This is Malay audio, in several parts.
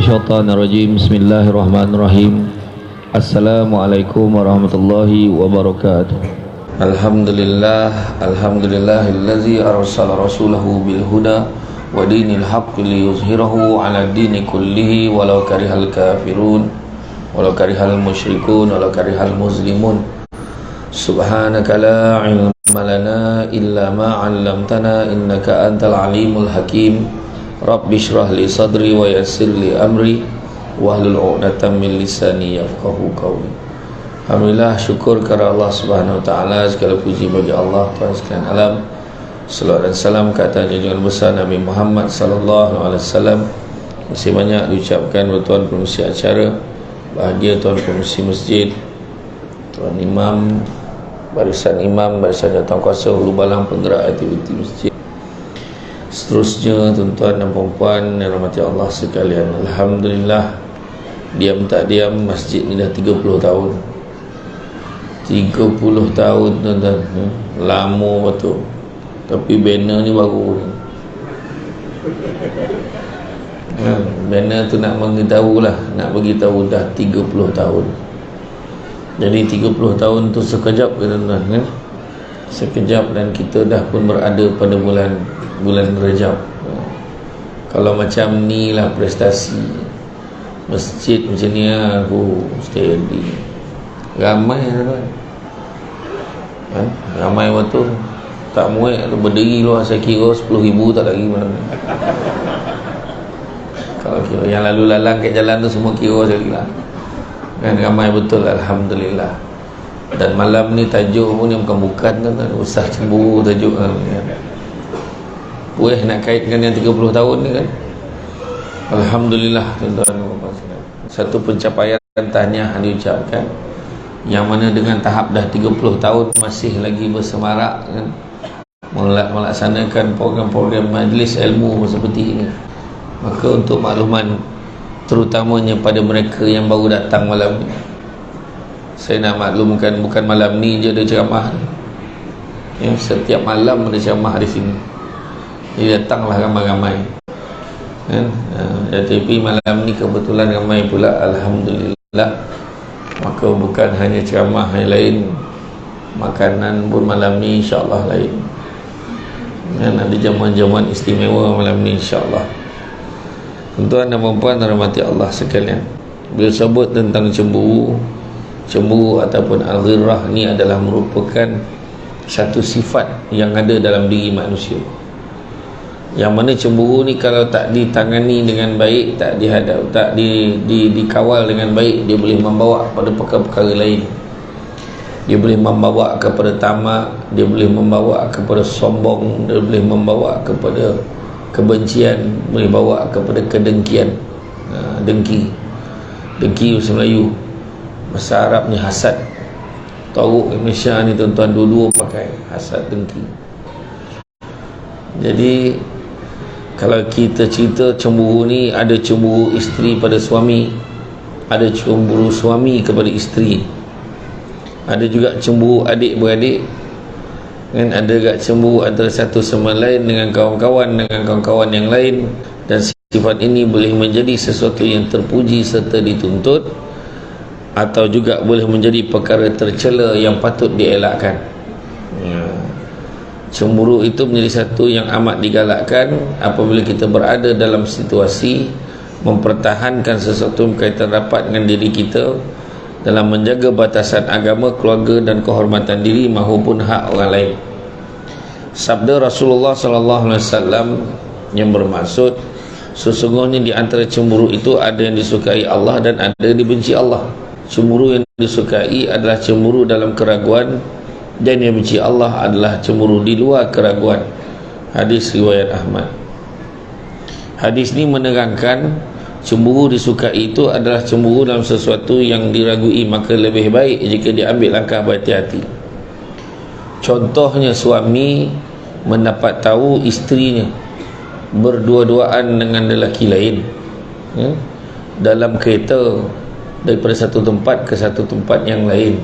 minasyaitonir rajim. Bismillahirrahmanirrahim. Assalamualaikum warahmatullahi wabarakatuh. Alhamdulillahillazi arsala rasulahu bil huda wa dinil haqqi liyuzhirahu 'ala dini kullihi walau karihal kafirun walau karihal musyrikun walau karihal muslimun. Subhanaka la ilma lana illa ma 'allamtana innaka antal alimul hakim. Rabbi shrah li sadri wa yassir li amri wahlul 'uqdatam min lisani yafqahu qawli. Alhamdulillah, syukur kepada Allah Subhanahu wa taala, segala puji bagi Allah Tuhan sekalian alam. Salawat dan salam ke atas junjungan besar Nabi Muhammad sallallahu alaihi wasallam. Masih banyak diucapkan oleh tuan pengurusi acara, bahagia tuan pengurusi masjid, tuan imam, barisan jawatankuasa hulu balang penggerak aktiviti masjid, seterusnya tuan-tuan dan puan-puan yang rahmati Allah sekalian. Alhamdulillah, diam tak diam masjid ni dah 30 tahun. 30 tahun tuan-tuan, lama betul. Tapi banner ni baru. Banner tu nak beritahu lah, nak beritahu dah 30 tahun. Jadi 30 tahun tu sekejap ke tuan-tuan, sekejap, dan kita dah pun berada pada bulan Rejab. Kalau macam ni lah prestasi masjid macam ni, aku steady. Ramai tuan, ramai betul. Tak muat tu berdiri luar, saya kira 10,000 tak lagi malam ni. Kalau kira yang lalu lalang kat jalan tu semua kira sekali lah kan, ramai betul. Alhamdulillah. Dan malam ni tajuk pun ni bukan tuan, usah cemburu tajuk kan. Boleh nak kaitkan yang 30 tahun ni kan. Alhamdulillah tuan-tuan. Satu pencapaian tahniah diucapkan, yang mana dengan tahap dah 30 tahun masih lagi bersemarak kan, melaksanakan program-program majlis ilmu seperti ini. Maka untuk makluman terutamanya pada mereka yang baru datang malam ni, saya nak maklumkan bukan malam ni je ada ceramah ya, setiap malam ada ceramah di sini. Jadi datanglah ramai-ramai kan? Tapi malam ni kebetulan ramai pula, alhamdulillah. Maka bukan hanya ceramah yang lain, makanan pun malam ni insyaAllah lain kan? Ada jamuan-jamuan istimewa malam ni insyaAllah. Tuan-tuan dan puan-puan rahmati Allah sekalian, bila sebut tentang cemburu ataupun al-ghirrah, ni adalah merupakan satu sifat yang ada dalam diri manusia, yang mana cemburu ni kalau tak ditangani dengan baik, tak dikawal dengan baik, dia boleh membawa pada perkara-perkara lain. Dia boleh membawa kepada tamak, dia boleh membawa kepada sombong, dia boleh membawa kepada kebencian, boleh bawa kepada kedengkian. Dengki bahasa Melayu, bahasa Arab ni hasad. Tahu Malaysia ni tuan-tuan dua-dua pakai hasad, dengki. Jadi kalau kita cerita cemburu ni, ada cemburu isteri pada suami, ada cemburu suami kepada isteri, ada juga cemburu adik-beradik kan, ada juga cemburu antara satu sama lain dengan kawan-kawan yang lain. Dan sifat ini boleh menjadi sesuatu yang terpuji serta dituntut, atau juga boleh menjadi perkara tercela yang patut dielakkan. Cemburu itu menjadi satu yang amat digalakkan apabila kita berada dalam situasi mempertahankan sesuatu berkaitan rapat dengan diri kita dalam menjaga batasan agama, keluarga dan kehormatan diri maupun hak orang lain. Sabda Rasulullah sallallahu alaihi wasallam yang bermaksud, sesungguhnya di antara cemburu itu ada yang disukai Allah dan ada yang dibenci Allah. Cemburu yang disukai adalah cemburu dalam keraguan, dan yang benci Allah adalah cemburu di luar keraguan. Hadis riwayat Ahmad. Hadis ini menerangkan cemburu disukai itu adalah cemburu dalam sesuatu yang diragui, maka lebih baik jika diambil langkah berhati-hati. Contohnya suami mendapat tahu isterinya berdua-duaan dengan lelaki lain dalam kereta daripada satu tempat ke satu tempat yang lain.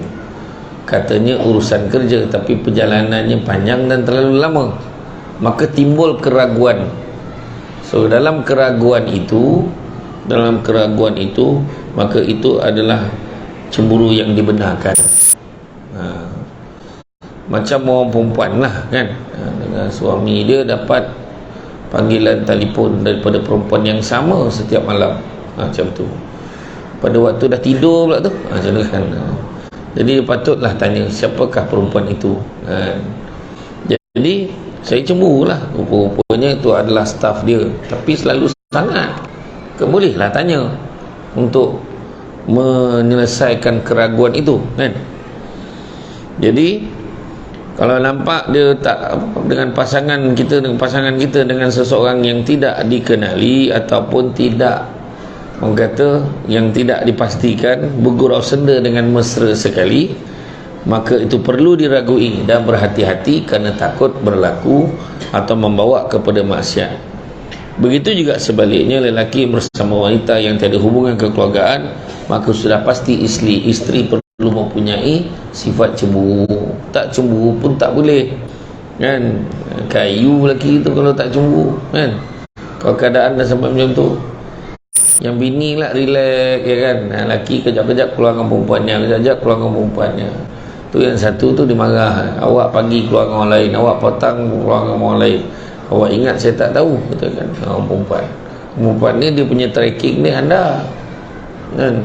Katanya urusan kerja, tapi perjalanannya panjang dan terlalu lama, maka timbul keraguan. So dalam keraguan itu dalam keraguan itu, maka itu adalah cemburu yang dibenarkan. Macam orang perempuan lah kan, dengan suami dia dapat panggilan telefon daripada perempuan yang sama setiap malam, macam tu. Pada waktu dah tidur pula tu, macam tu kan. Jadi patutlah tanya siapakah perempuan itu kan. Jadi saya cemburu lah, rupanya itu adalah staf dia, tapi selalu sangat. Bolehlah tanya untuk menyelesaikan keraguan itu kan. Jadi kalau nampak dia tak dengan pasangan kita dengan seseorang yang tidak dikenali ataupun tidak, orang kata yang tidak dipastikan, bergurau senda dengan mesra sekali, maka itu perlu diragui dan berhati-hati kerana takut berlaku atau membawa kepada maksiat. Begitu juga sebaliknya, lelaki bersama wanita yang tiada hubungan kekeluargaan, maka sudah pasti isteri perlu mempunyai sifat cemburu. Tak cemburu pun tak boleh kan. Kayu lelaki tu kalau tak cemburu kan. Kalau keadaan dah sampai macam tu, yang bini lah relax ya kan. Lelaki kejap-kejap keluar dengan perempuannya, kejap-kejap keluar dengan perempuannya. Tu yang satu tu dimarah, awak pagi keluar dengan orang lain, awak petang keluar dengan orang lain. Awak ingat saya tak tahu, kata kan orang perempuan ni dia punya tracking ni anda kan.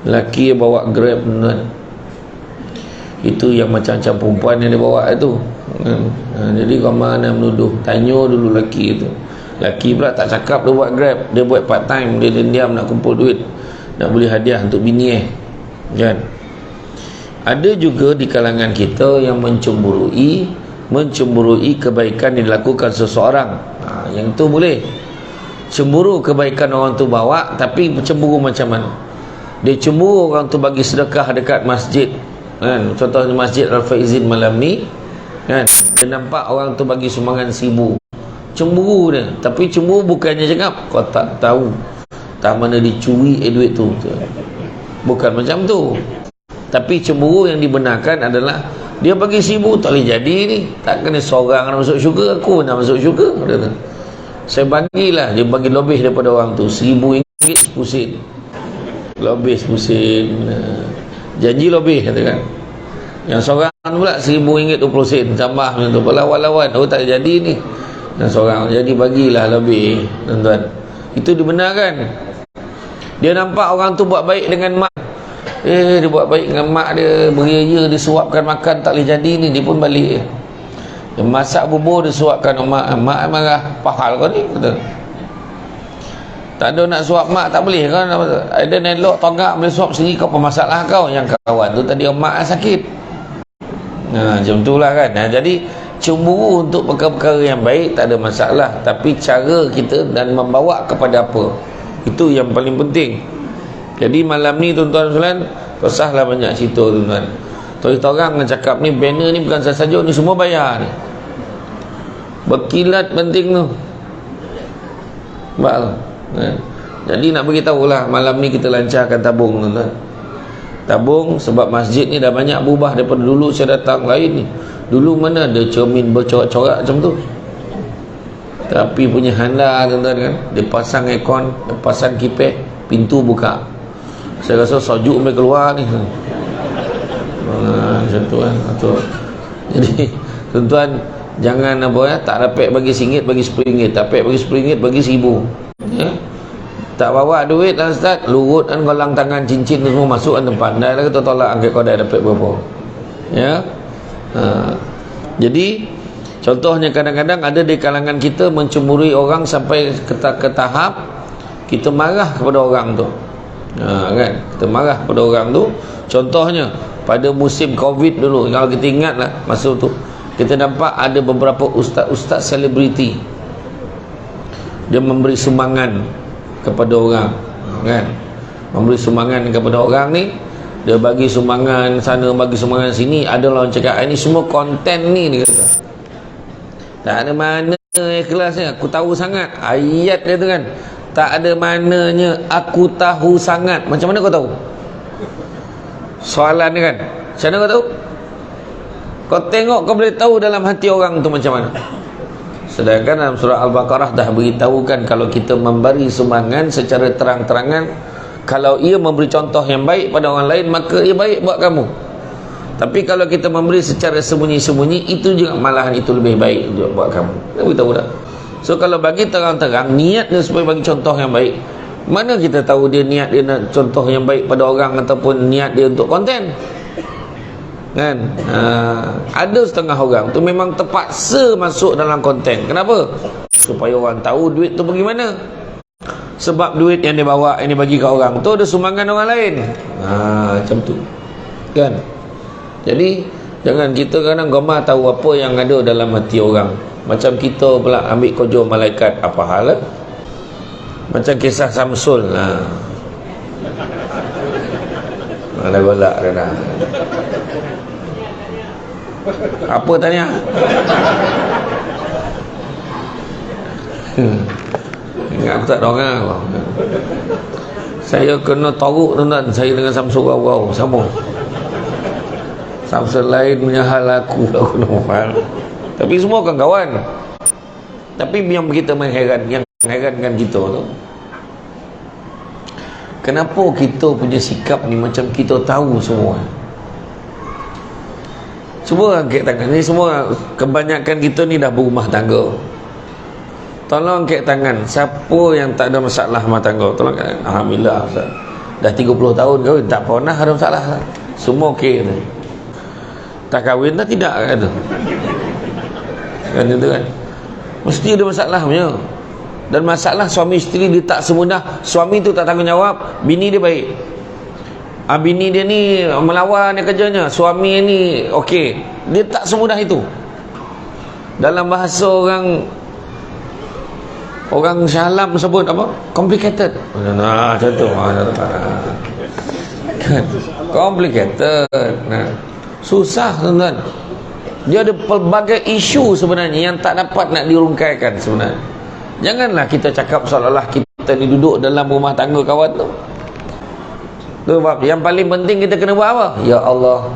Lelaki bawa Grab kan, itu yang macam-macam perempuan yang dia bawa itu kan. Jadi kau mana menuduh, tanya dulu lelaki itu. Lelaki pula tak cakap dia buat Grab, dia buat part time, dia diam nak kumpul duit, nak beli hadiah untuk bini kan. Ada juga di kalangan kita yang mencemburui kebaikan yang dilakukan seseorang. Yang tu boleh. Cemburu kebaikan orang tu bawa, tapi cemburu macam mana? Dia cemburu orang tu bagi sedekah dekat masjid kan. Contohnya Masjid Al-Faizin malam ni kan, dia nampak orang tu bagi sumbangan 1,000, cemburu dia. Tapi cemburu bukannya cakap kau tak tahu tak mana dicuri duit tu, bukan macam tu. Tapi cemburu yang dibenarkan adalah dia bagi 1,000 tak boleh jadi ni, tak kena seorang nak masuk syurga, aku nak masuk syurga. Saya bagilah, dia bagi lebih daripada orang tu, RM1,000 10 sen, lebih 10 sen, janji lebih katakan. Yang seorang pula RM1,000 20 sen, tambah macam tu, lawan-lawan, oh tak jadi ni. Dan seorang jadi bagilah lebih, tuan-tuan. Itu dibenarkan. Dia nampak orang tu buat baik dengan mak, dia buat baik dengan mak dia, beria-ria dia suapkan makan tak boleh jadi ni, dia pun balik. Dia masak bubur dia suapkan mak marah, pahal kau ni kata. Tak ada nak suap mak tak boleh kan, ada nelok tonggak boleh suap sendiri, kau apa masalah kau? Yang kawan tu tadi mak sakit. Macam tu lah kan. Jadi cemburu untuk perkara-perkara yang baik tak ada masalah, tapi cara kita dan membawa kepada apa, itu yang paling penting. Jadi malam ni tuan-tuan sekalian, kesahlah banyak cerita tuan-tuan. Terus orang yang cakap ni banner ni bukan saja ni semua bayar ni. Berkilat penting tu. Jadi nak beritahu lah, malam ni kita lancarkan tabung tuan-tuan. Tabung sebab masjid ni dah banyak berubah daripada dulu saya datang lain ni. Dulu mana ada cermin bercorak-corak macam tu. Tapi punya handal tuan-tuan kan, dia pasang aircon, dia pasang kipas, pintu buka. Saya rasa sajuk sampai keluar ni. Macam tu kan. Jadi tuan-tuan jangan tak dapat bagi RM1 bagi RM10, tak dapat bagi RM10 bagi RM1,000 ya? Tak bawa duit lah Ustaz, lurut kan golang tangan, cincin tu semua masuk kan tempat. Dah kata tolak angkat kau dah dapat berapa ya. Jadi contohnya kadang-kadang ada di kalangan kita mencemburui orang sampai ke tahap kita marah kepada orang tu. Kan, kita marah kepada orang tu. Contohnya pada musim Covid dulu, kalau kita ingat lah masa tu, kita nampak ada beberapa ustaz-ustaz selebriti, dia memberi sumbangan kepada orang kan, memberi sumbangan kepada orang ni, dia bagi sumbangan sana, bagi sumbangan sini. Ada orang cakap ini semua konten ni, dia kata tak ada mana ikhlasnya, aku tahu sangat. Ayat dia tu kan, tak ada mananya aku tahu sangat. Macam mana kau tahu? Soalan ni kan, macam mana kau tahu? Kau tengok, kau boleh tahu dalam hati orang tu macam mana. Sedangkan dalam surah Al-Baqarah dah beritahukan kalau kita memberi sumbangan secara terang-terangan, kalau ia memberi contoh yang baik pada orang lain, maka ia baik buat kamu. Tapi kalau kita memberi secara sembunyi-sembunyi, itu juga malahan itu lebih baik juga buat kamu. Dia beritahu dah. So kalau bagi terang-terang, niat dia supaya bagi contoh yang baik, mana kita tahu dia niat dia nak contoh yang baik pada orang ataupun niat dia untuk konten? Kan? Ada setengah orang tu memang terpaksa masuk dalam konten. Kenapa? Supaya orang tahu duit tu pergi mana. Sebab duit yang dia bawa, yang dia bagi kat orang tu ada sumbangan orang lain. Macam tu. Kan? Jadi jangan kita kadang gemar tahu apa yang ada dalam hati orang. Macam kita pula ambil kojo malaikat, apa hal lah? Macam kisah Samsul. Ada golak dah. Apa tanya? Ingat tak orang? Saya kena toruk tuan-tuan. Saya dengan Samsul wow sama. Samsul lain punya hal aku faham. Tapi semua kawan-kawan. Tapi yang kita mengherankan kita tu, kenapa kita punya sikap ni macam kita tahu semua. Semua angkat tangan ni, semua kebanyakan kita ni dah berumah tangga. Tolong angkat tangan siapa yang tak ada masalah rumah tangga. Tolong angkat. Alhamdulillah Ustaz. Dah 30 tahun kahwin tak pernah ada masalah. Semua okey tu. Tak kahwin dah tidak kata. Kan itu kan. Mesti ada masalah punya. Dan masalah suami isteri dia tak semudah. Suami tu tak tanggungjawab, bini dia baik. Bini dia ni melawan dia kerjanya, suami ni okey. Dia tak semudah itu. Dalam bahasa orang Syalam sebut apa? Complicated. Macam tu. Complicated. Susah tuan-tuan. Dia ada pelbagai isu sebenarnya yang tak dapat nak dirungkaikan sebenarnya. Janganlah kita cakap seolah-olah kita ni duduk dalam rumah tangga kawan tu. Sebab yang paling penting kita kena buat apa? Ya Allah,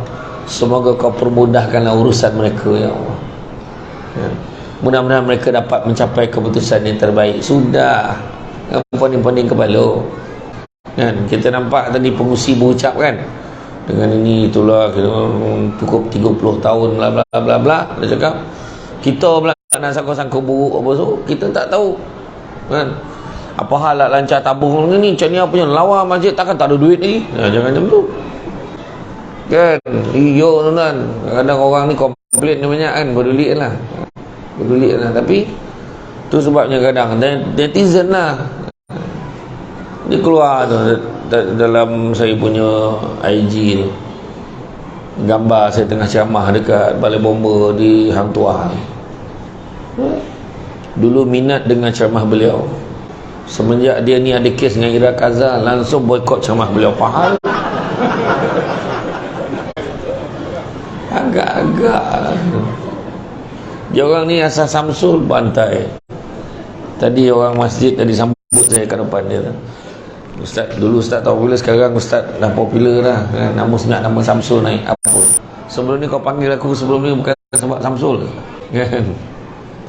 semoga kau permudahkanlah urusan mereka, ya Allah. Mudah-mudahan mereka dapat mencapai keputusan yang terbaik. Sudah, poning-poning kepala. Kan? Kita nampak tadi pengusi berucap kan, dengan ini itulah cukup 30 tahun bla bla bla bla. Dia cakap kita pula nak sangka-sangka buruk apa so, kita tak tahu. Kan? Apa hal nak lancar tabung ni macam ni apa yang lawa masjid takkan tak ada duit ni. Jangan macam tu. Kan? Iyo tuan-tuan. Kadang orang ni komplain banyak kan, peduli lah. Tapi tu sebabnya kadang netizen lah. Dia keluar tu dalam saya punya IG ni. Gambar saya tengah ceramah dekat Balai Bomba di Hang Tuah. Dulu minat dengan ceramah beliau. Semenjak dia ni ada kes dengan Ira Kaza, langsung boikot ceramah beliau. Faham? Agak-agak dia orang ni asal Samsul bantai. Tadi orang masjid tadi sambut saya kat depan dia. Ustaz, dulu Ustaz tahu bila, sekarang Ustaz dah popular dah. Nama sebenarnya nama Samsul naik. Apa? Sebelum ni kau panggil aku sebelum ni bukan sebab Samsul. Kan?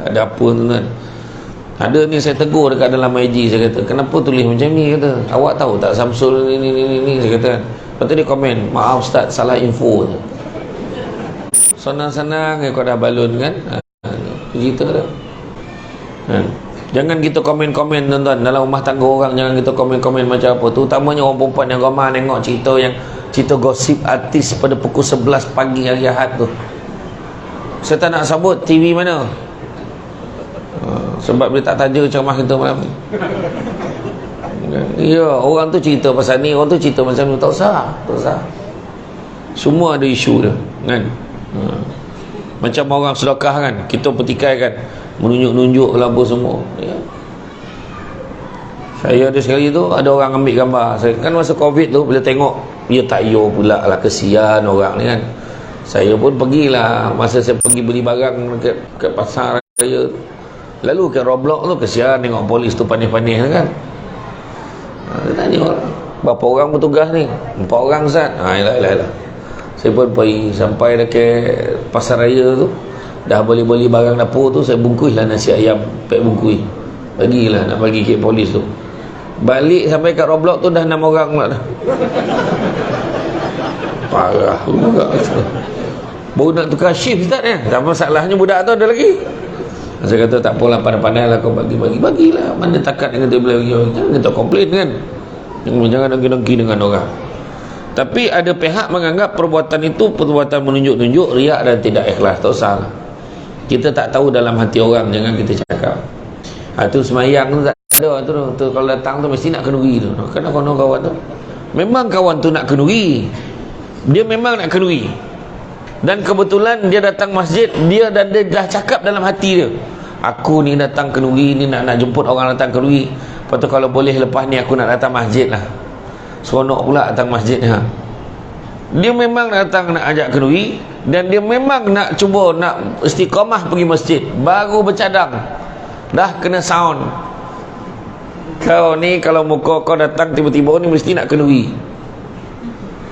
Tak ada apa tuan-tuan. Ada ni saya tegur dekat dalam IG, saya kata, kenapa tulis macam ni, kata. Awak tahu tak Samsul ni saya kata. Lepas tu dia komen, maaf Ustaz, salah info. Senang-senang kau dah balun kan. Cerita dah. Jangan kita komen-komen tuan-tuan dalam rumah tangga orang. Jangan kita komen-komen macam apa. Terutamanya orang perempuan yang gemar tengok cerita gosip artis pada pukul 11 pagi hari Ahad tu. Saya tak nak sebut TV mana. Sebab dia tak taja ceramah kita malam ni. Ya, orang tu cerita pasal ni, orang tu cerita macam ni. Tak usah. Semua ada isu dia kan. Macam orang sedekah kan, kita petikai kan, menunjuk-nunjuk apa semua ya. Saya ada sekali tu, ada orang ambil gambar saya, kan masa Covid tu, bila tengok dia tak yo pula lah, kesian orang ni kan. Saya pun pergilah, masa saya pergi beli barang ke pasar raya, lalu ke Roblox tu, kesian tengok polis tu panis-panis kan. Dia tanya orang, berapa orang bertugas ni? 4 orang Ustaz. Yalah. Saya pun pergi sampai dekat pasar raya tu, dah boleh beli barang dapur tu, saya bungkuslah nasi ayam, pack bungkus, bagilah, nak bagi ke polis tu. Balik sampai kat Roblox tu dah 6 orang pula dah. Parah juga. Baru nak tukar shift Ustaz kan. Tak masalahnya budak tu ada lagi. Saya kata tak apalah, pandai-pandai lah kau bagilah. Mana takat dengan dia bagi. Jangan kita komplain kan. Jangan dengki-dengki dengan orang. Tapi ada pihak menganggap perbuatan itu perbuatan menunjuk-nunjuk, riak dan tidak ikhlas. Tak usah. Kita tak tahu dalam hati orang, jangan kita cakap. Tu semayang tu tak ada tu kalau datang tu mesti nak kenduri tu. Kenapa kawan tu? Memang kawan tu nak kenduri. Dia memang nak kenduri. Dan kebetulan dia datang masjid, dia dah cakap dalam hati dia, aku ni datang kenduri ni, nak jemput orang datang kenduri. Lepas tu kalau boleh lepas ni aku nak datang masjid lah. Seronok pula datang masjid ha. Dia memang datang nak ajak kenduri, dan dia memang nak cuba nak istiqamah pergi masjid. Baru bercadang dah kena sound. Kau ni kalau muka kau datang tiba-tiba ni mesti nak kenduri.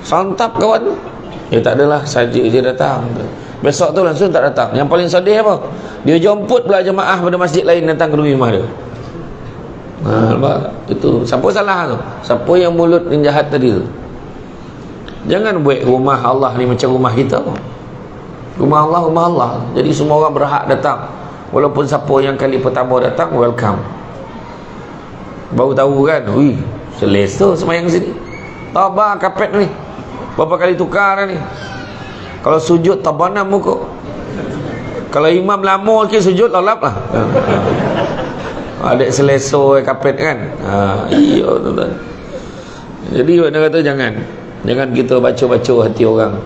Santap kawan. Ya tak adalah, saja dia datang. Besok tu langsung tak datang. Yang paling sedih apa? Dia jemput pula jemaah pada masjid lain datang kenduri rumah dia. Itu siapa salah tu? Siapa yang mulut yang jahat tadi tu? Jangan buat rumah Allah ni macam rumah kita. Rumah Allah. Jadi semua orang berhak datang. Walaupun siapa yang kali pertama datang, welcome. Baru tahu kan, selesa semayang sini. Tabah kapet ni, berapa kali tukar ni. Kalau sujud tabanam muka. Kalau imam lama sikit sujud, lalap lah. Adik selesa kapet kan. Iya tuan-tuan. Jadi dia kata jangan kita baca-baca hati orang.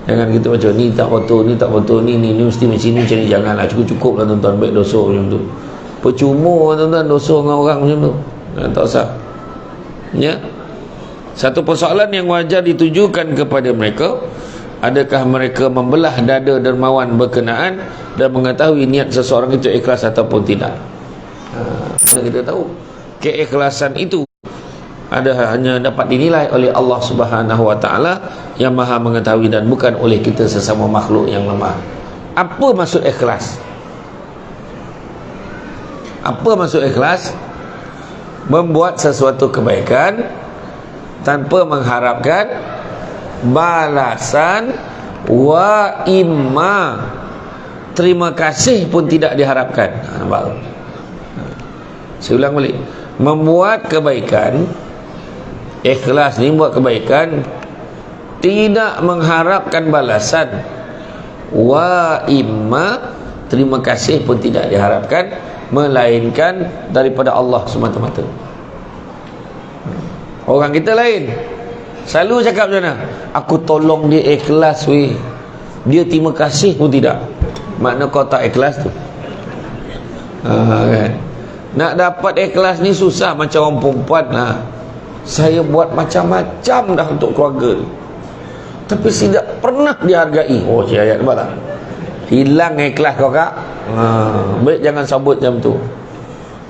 Jangan kita baca ni tak betul, ni tak betul, ni mesti macam ni, macam ni. Janganlah, cukup lah tuan-tuan, baik dosa macam tu. Percuma tuan-tuan dosa dengan orang macam tu. Tak usah. Ya. Satu persoalan yang wajar ditujukan kepada mereka, adakah mereka membelah dada dermawan berkenaan dan mengetahui niat seseorang itu ikhlas ataupun tidak. Mana kita tahu keikhlasan itu hanya dapat dinilai oleh Allah Subhanahu wa taala yang Maha mengetahui, dan bukan oleh kita sesama makhluk yang lemah. Apa maksud ikhlas? Apa maksud ikhlas? Membuat sesuatu kebaikan tanpa mengharapkan balasan, wa imma terima kasih pun tidak diharapkan. Nampak? Saya ulang balik. Membuat kebaikan, ikhlas ni buat kebaikan tidak mengharapkan balasan, wa imma terima kasih pun tidak diharapkan, melainkan daripada Allah semata-mata. Orang kita lain selalu cakap macam mana? Aku tolong dia ikhlas weh, dia terima kasih pun tidak. Makna kau tak ikhlas tu. Kan? Nak dapat ikhlas ni susah. Macam orang perempuan saya buat macam-macam dah untuk keluarga ni, tapi tidak pernah dihargai. Oh, cik ayat nampak tak? Hilang ikhlas kau kak. Baik jangan sabut macam tu.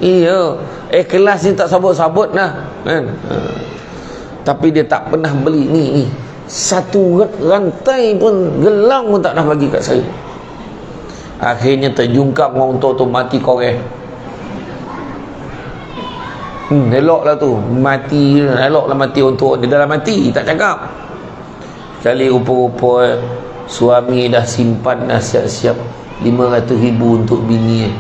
Iya, ikhlas ni tak sabut-sabut lah kan. Tapi dia tak pernah beli ni satu rantai pun, gelang pun tak dah bagi kat saya. Akhirnya terjungkap orang tua tu mati koreh. Eloklah tu mati, eloklah mati orang tua dia dalam mati, tak cakap. Sekali rupa-rupa suami dah simpan dah siap-siap 500,000 untuk bini.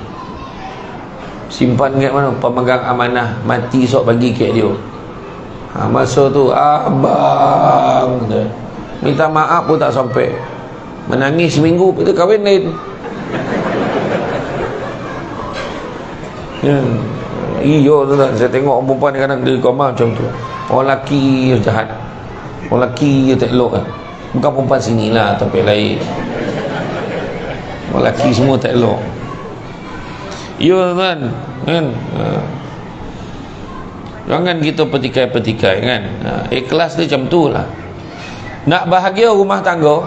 Simpan kat mana? Pemegang amanah mati esok bagi kat dia. Masa tu abang minta maaf pun tak sampai, menangis seminggu, kita kahwin lain. Iya tuan-tuan, saya tengok orang perempuan kadang dia koma macam tu. Orang lelaki jahat, orang lelaki tak elok kan. Bukan perempuan sini lah, tapi lain. Orang lelaki semua tak elok. Ya tuan-tuan kan. Jangan kita petikai-petikai kan. Ikhlas dia macam tu lah. Nak bahagia rumah tangga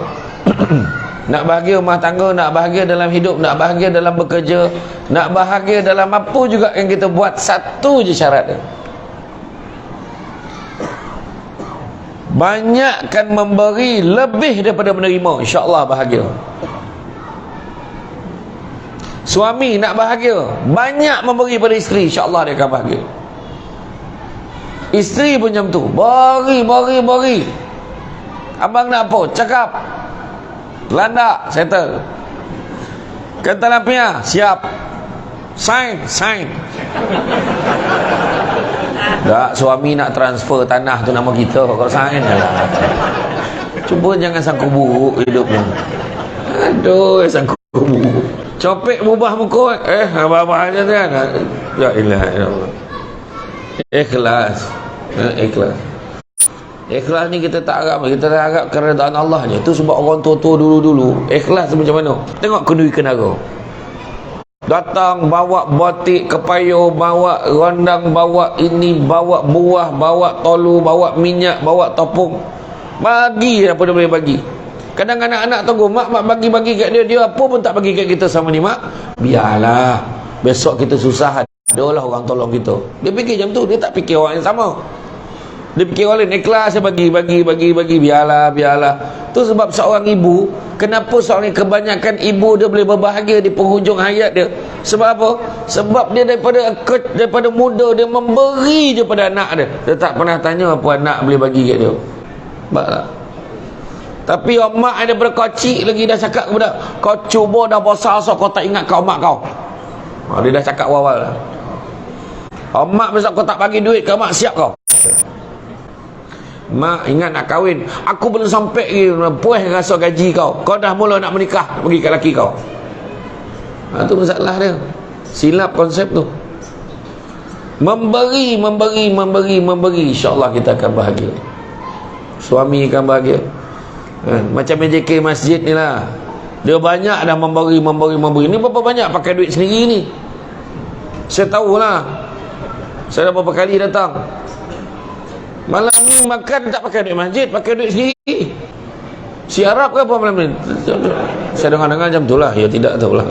nak bahagia rumah tangga, nak bahagia dalam hidup, nak bahagia dalam bekerja, nak bahagia dalam apa juga yang kita buat, satu je syarat dia: banyakkan memberi lebih daripada menerima, insya-Allah bahagia. Suami nak bahagia, banyak memberi pada isteri, insya-Allah dia akan bahagia. Isteri pun macam tu, bagi. Abang nak apa? Cakap. Landak, settle. Kata lampiah, siap. Sign. Tak, suami nak transfer tanah tu nama kita, kalau sign lah. Cuba jangan sangka buruk hidupnya. Aduh, sangka buruk. Copek berubah muka, abang-abang aja kan. Ya ilah, ya Allah. Ikhlas. Ikhlas ni kita tak harap keredaan Allah je. Itu sebab orang tua-tua dulu ikhlas macam mana? Tengok kenduri kenara. Datang bawa batik kepayo, bawa rondang, bawa ini, bawa buah, bawa tolu, bawa minyak, bawa topung. Bagi apa dia boleh bagi. Kadang anak-anak tunggu mak bagi-bagi kat dia apa pun tak bagi kat kita sama ni mak. Biarlah. Besok kita susah adalah orang tolong kita. Dia fikir macam tu, dia tak fikir orang yang sama. Dia fikir orang lain, ikhlas bagi, biarlah. Tu sebab seorang ibu, kenapa seorang kebanyakan ibu dia boleh berbahagia di penghujung hayat dia? Sebab apa? Sebab dia daripada muda dia memberi je pada anak dia. Dia tak pernah tanya apa anak boleh bagi kat dia. Nampak tak? Tapi mak daripada kecil lagi dah cakap kepada kau, cuba dah besar so kau tak ingat kau mak kau. Dia dah cakap awal dah. Mak besok kau tak bagi duit kau mak, siap kau. Mak ingat nak kahwin, aku belum sampai puas rasa gaji kau. Kau dah mula nak menikah, bagi kat laki kau. Itu masalah dia. Silap konsep tu. Memberi, insya-Allah kita akan bahagia. Suami akan bahagia. Macam MJK masjid ni lah. Dia banyak dah memberi. Ini berapa banyak pakai duit sendiri ni? Saya tahulah. Saya dah berapa kali datang. Malam ni makan tak pakai duit masjid, pakai duit sendiri. Si Arab ke apa malam ni? Saya dengar-dengar macam tu lah. Ya tidak tahu lah.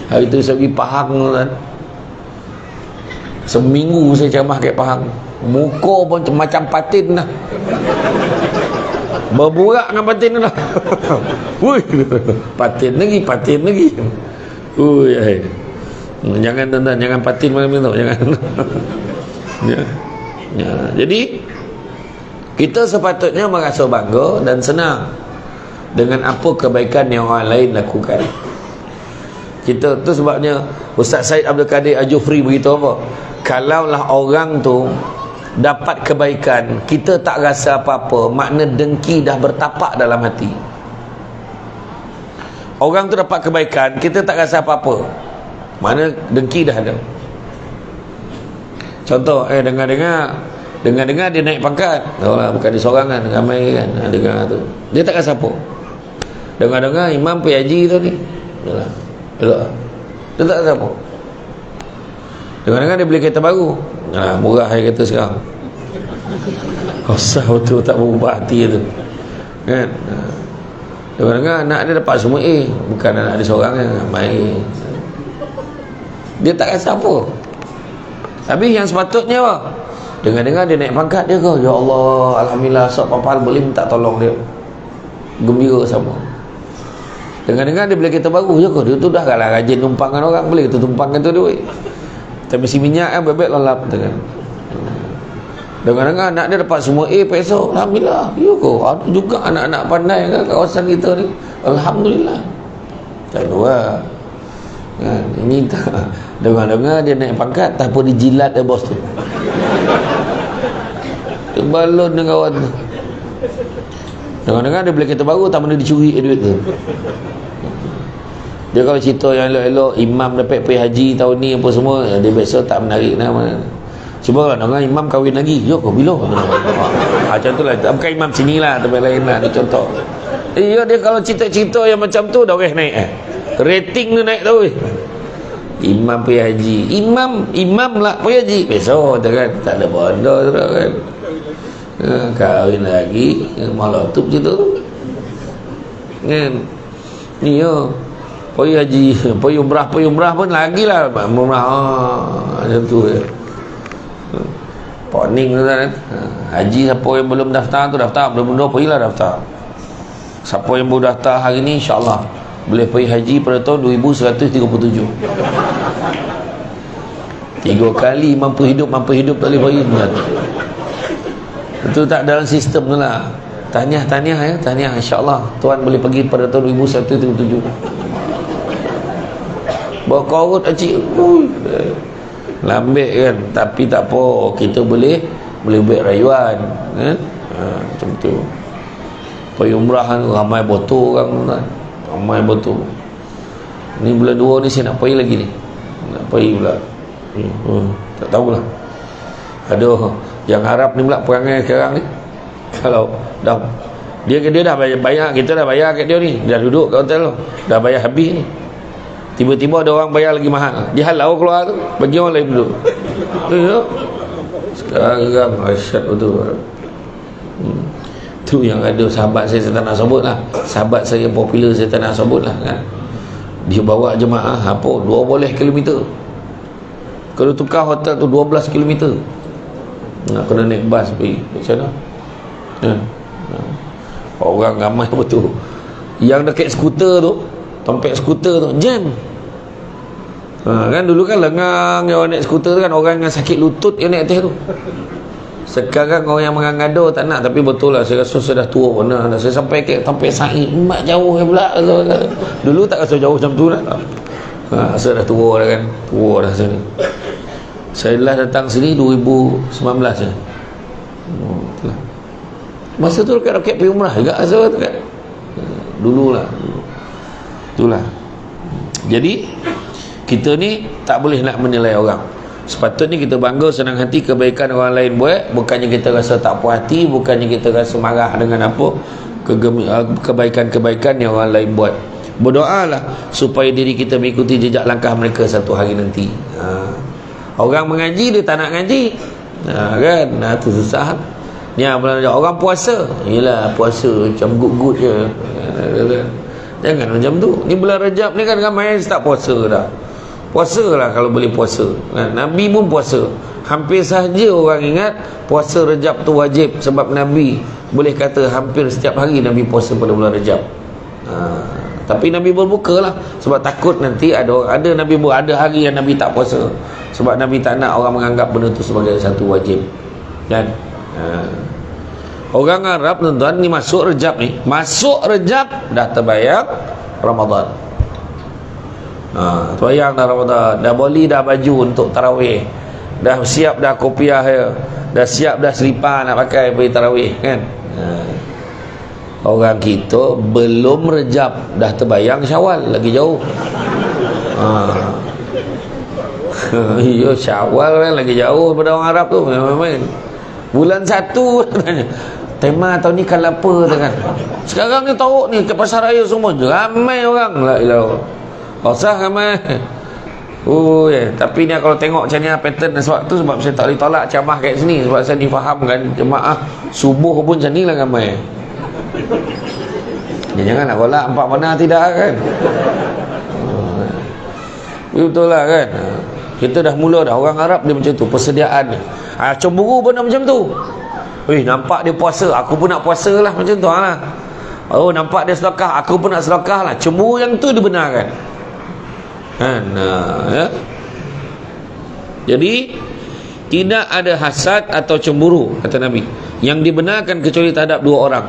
Hari tu saya pergi Pahang kan. Seminggu saya ceramah kat Pahang. Muka pun macam patin lah. Berburak dengan patin lah. Wuih, patin lagi. Ui, jangan tuan-tuan, jangan patin malam ni tau, jangan. Ya. Jadi kita sepatutnya merasa bangga dan senang dengan apa kebaikan yang orang lain lakukan. Kita tu sebabnya Ustaz Said Abdul Kadir Al-Jufri beritahu apa? Kalaulah orang tu dapat kebaikan, kita tak rasa apa-apa, makna dengki dah bertapak dalam hati. Orang tu dapat kebaikan, kita tak rasa apa-apa, makna dengki dah ada. Contoh, dengar-dengar dia naik pangkat. Tahulah, bukan dia seorang kan, ramai kan, dengar tu. Dia tak rasa apa. Dengar-dengar imam pergi haji tu ni. Yalah. Dia tak rasa apa. Dengar-dengar dia beli kereta baru. Murah dia kereta sekarang. Usah betul tak berubah hati tu. Kan? Dengar-dengar anak dia dapat semua A. Bukan anak dia seorang yang main. Dia tak rasa apa. Tapi yang sepatutnya apa? Dengar-dengar dia naik pangkat dia ke? Ya Allah, Alhamdulillah, sok papal boleh minta tolong dia. Gembira sama. Dengar-dengar dia beli kereta baru je ke? Dia tu dah kalah rajin numpangkan orang, boleh kita tumpangkan tu duit. Tapi si minyak kan bebek lalap kan. Dengar-dengar anak dia dapat semua A peso. Alhamdulillah. Ya ke? Ada juga anak-anak pandai kan kawasan kita ni. Alhamdulillah. Tak dua. Kan? Ini tak. Dengar-dengar dia naik pangkat, tak pun dijilat dia bos tu. Dia balon dengan kawan tu. Dengar-dengar dia beli kereta baru, tak mana dicuri duit tu. Dia kalau cerita yang elok-elok, imam dapat pergi haji tahun ni apa semua, dia biasa tak menarik nama. Cuba kalau dengar imam kahwin lagi, yo kau bila? Macam tu lah, bukan imam sini lah, tempat lain lah, ni contoh. Dia kalau cerita-cerita yang macam tu dah boleh naik rating tu naik tau. Imam pergi haji, imam lah pergi haji, besok tu kan tak ada bodoh tu kan. Kahwin lagi malah tu macam tu kan. Ni yo pergi haji, pergi umrah pun lagilah umrah macam tu ya. Poning tu kan. Haji siapa yang belum daftar tu daftar, belum pergilah daftar. Siapa yang baru daftar hari ni insya-Allah boleh pergi haji pada tahun 2137. 3 kali mampu hidup tak boleh pergi. Itu tak dalam sistem tu lah. Tahniah ya, tahniah, insya-Allah tuan boleh pergi pada tahun 2137. Bawa korut acik, lambik kan. Tapi tak apa, kita boleh buat rayuan kan. Macam tu. Pergi umrah kan ramai botol orang, ramai botol. Ni bulan 2 ni saya nak pergi lagi ni. Nak pergi pula. Tak tahulah. Aduh, yang Arab ni pula perangai sekarang ni. Kalau dah dia dah bayar, kita dah bayar kat dia ni. Dah duduk kat hotel tu. Dah bayar habis ni. Tiba-tiba ada orang bayar lagi mahal. Dia halau keluar tu, bagi orang lain duduk. Sekarang asyad betul. Tu yang ada sahabat saya tak nak sebut lah. Sahabat saya popular, saya tak nak sebut lah kan. Dia bawa jemaah apa 12 km. Kalau tukar hotel tu 12 km. Nak kena naik bas pergi. Macam mana? Orang ramai betul. Yang dekat skuter tu, tempat skuter tu jam. Kan dulu kan lengang yang naik skuter tu kan, orang yang sakit lutut yang naik atas tu. Sekarang orang yang mengangado tak nak. Tapi betul lah, saya rasa saya dah tua pun. Saya sampai ke tempat Said, mak jauh pula. Dulu tak rasa jauh macam tu lah. Saya dah tua dah kan. Tua dah saya ni. Saya lah datang sini 2019 je. Masa tu rakyat pergi umrah juga rasa tu kan. Dululah. Itulah. Jadi kita ni tak boleh nak menilai orang. Sepatutnya kita bangga, senang hati kebaikan orang lain buat. Bukannya kita rasa tak puas hati, bukannya kita rasa marah dengan apa kebaikan-kebaikan yang orang lain buat. Berdoalah supaya diri kita mengikuti jejak langkah mereka satu hari nanti. Orang mengaji dia tak nak ngaji, kan? Tu susah. Ni orang puasa, yelah puasa macam good-good je. Jangan macam tu. Ni bulan Rajab ni kan ramai tak puasa dah. Puasalah kalau boleh puasa. Nabi pun puasa. Hampir sahaja orang ingat puasa Rajab tu wajib, sebab Nabi boleh kata hampir setiap hari Nabi puasa pada bulan Rajab. Tapi Nabi berbuka lah, sebab takut nanti ada Nabi ada hari yang Nabi tak puasa, sebab Nabi tak nak orang menganggap benda tu sebagai satu wajib. Dan orang Arab tuan-tuan ni masuk Rajab dah terbayang Ramadan. Terbayang dah Ramadan, dah beli dah baju untuk tarawih, dah siap dah kopiah dia, dah siap dah selipar nak pakai pergi tarawih kan. Orang kita belum Rajab dah terbayang Syawal, lagi jauh. Ya, Syawal kan lagi jauh daripada orang Arab tu. Main-main bulan 1 tema tahun ni kan apa kan. Sekarang ni tahu ni ke pasar raya semua ramai orang, la ilaha. Usah ramai. Tapi ni kalau tengok macam ni pattern sebab tu, sebab saya tak boleh tolak ceramah kat sini, sebab saya difahamkan jemaah subuh pun macam ni lah ramai. Jangan nak golak empat mana tidak kan. Betul lah kan. Kita dah mula dah, orang Arab dia macam tu persediaan. Cemburu pun macam tu. Nampak dia puasa, aku pun nak puasa lah, macam tu lah. Nampak dia sedekah, aku pun nak sedekah lah. Cemburu yang tu dibenarkan kan. Ya? Jadi tidak ada hasad atau cemburu, kata Nabi, yang dibenarkan kecuali terhadap dua orang,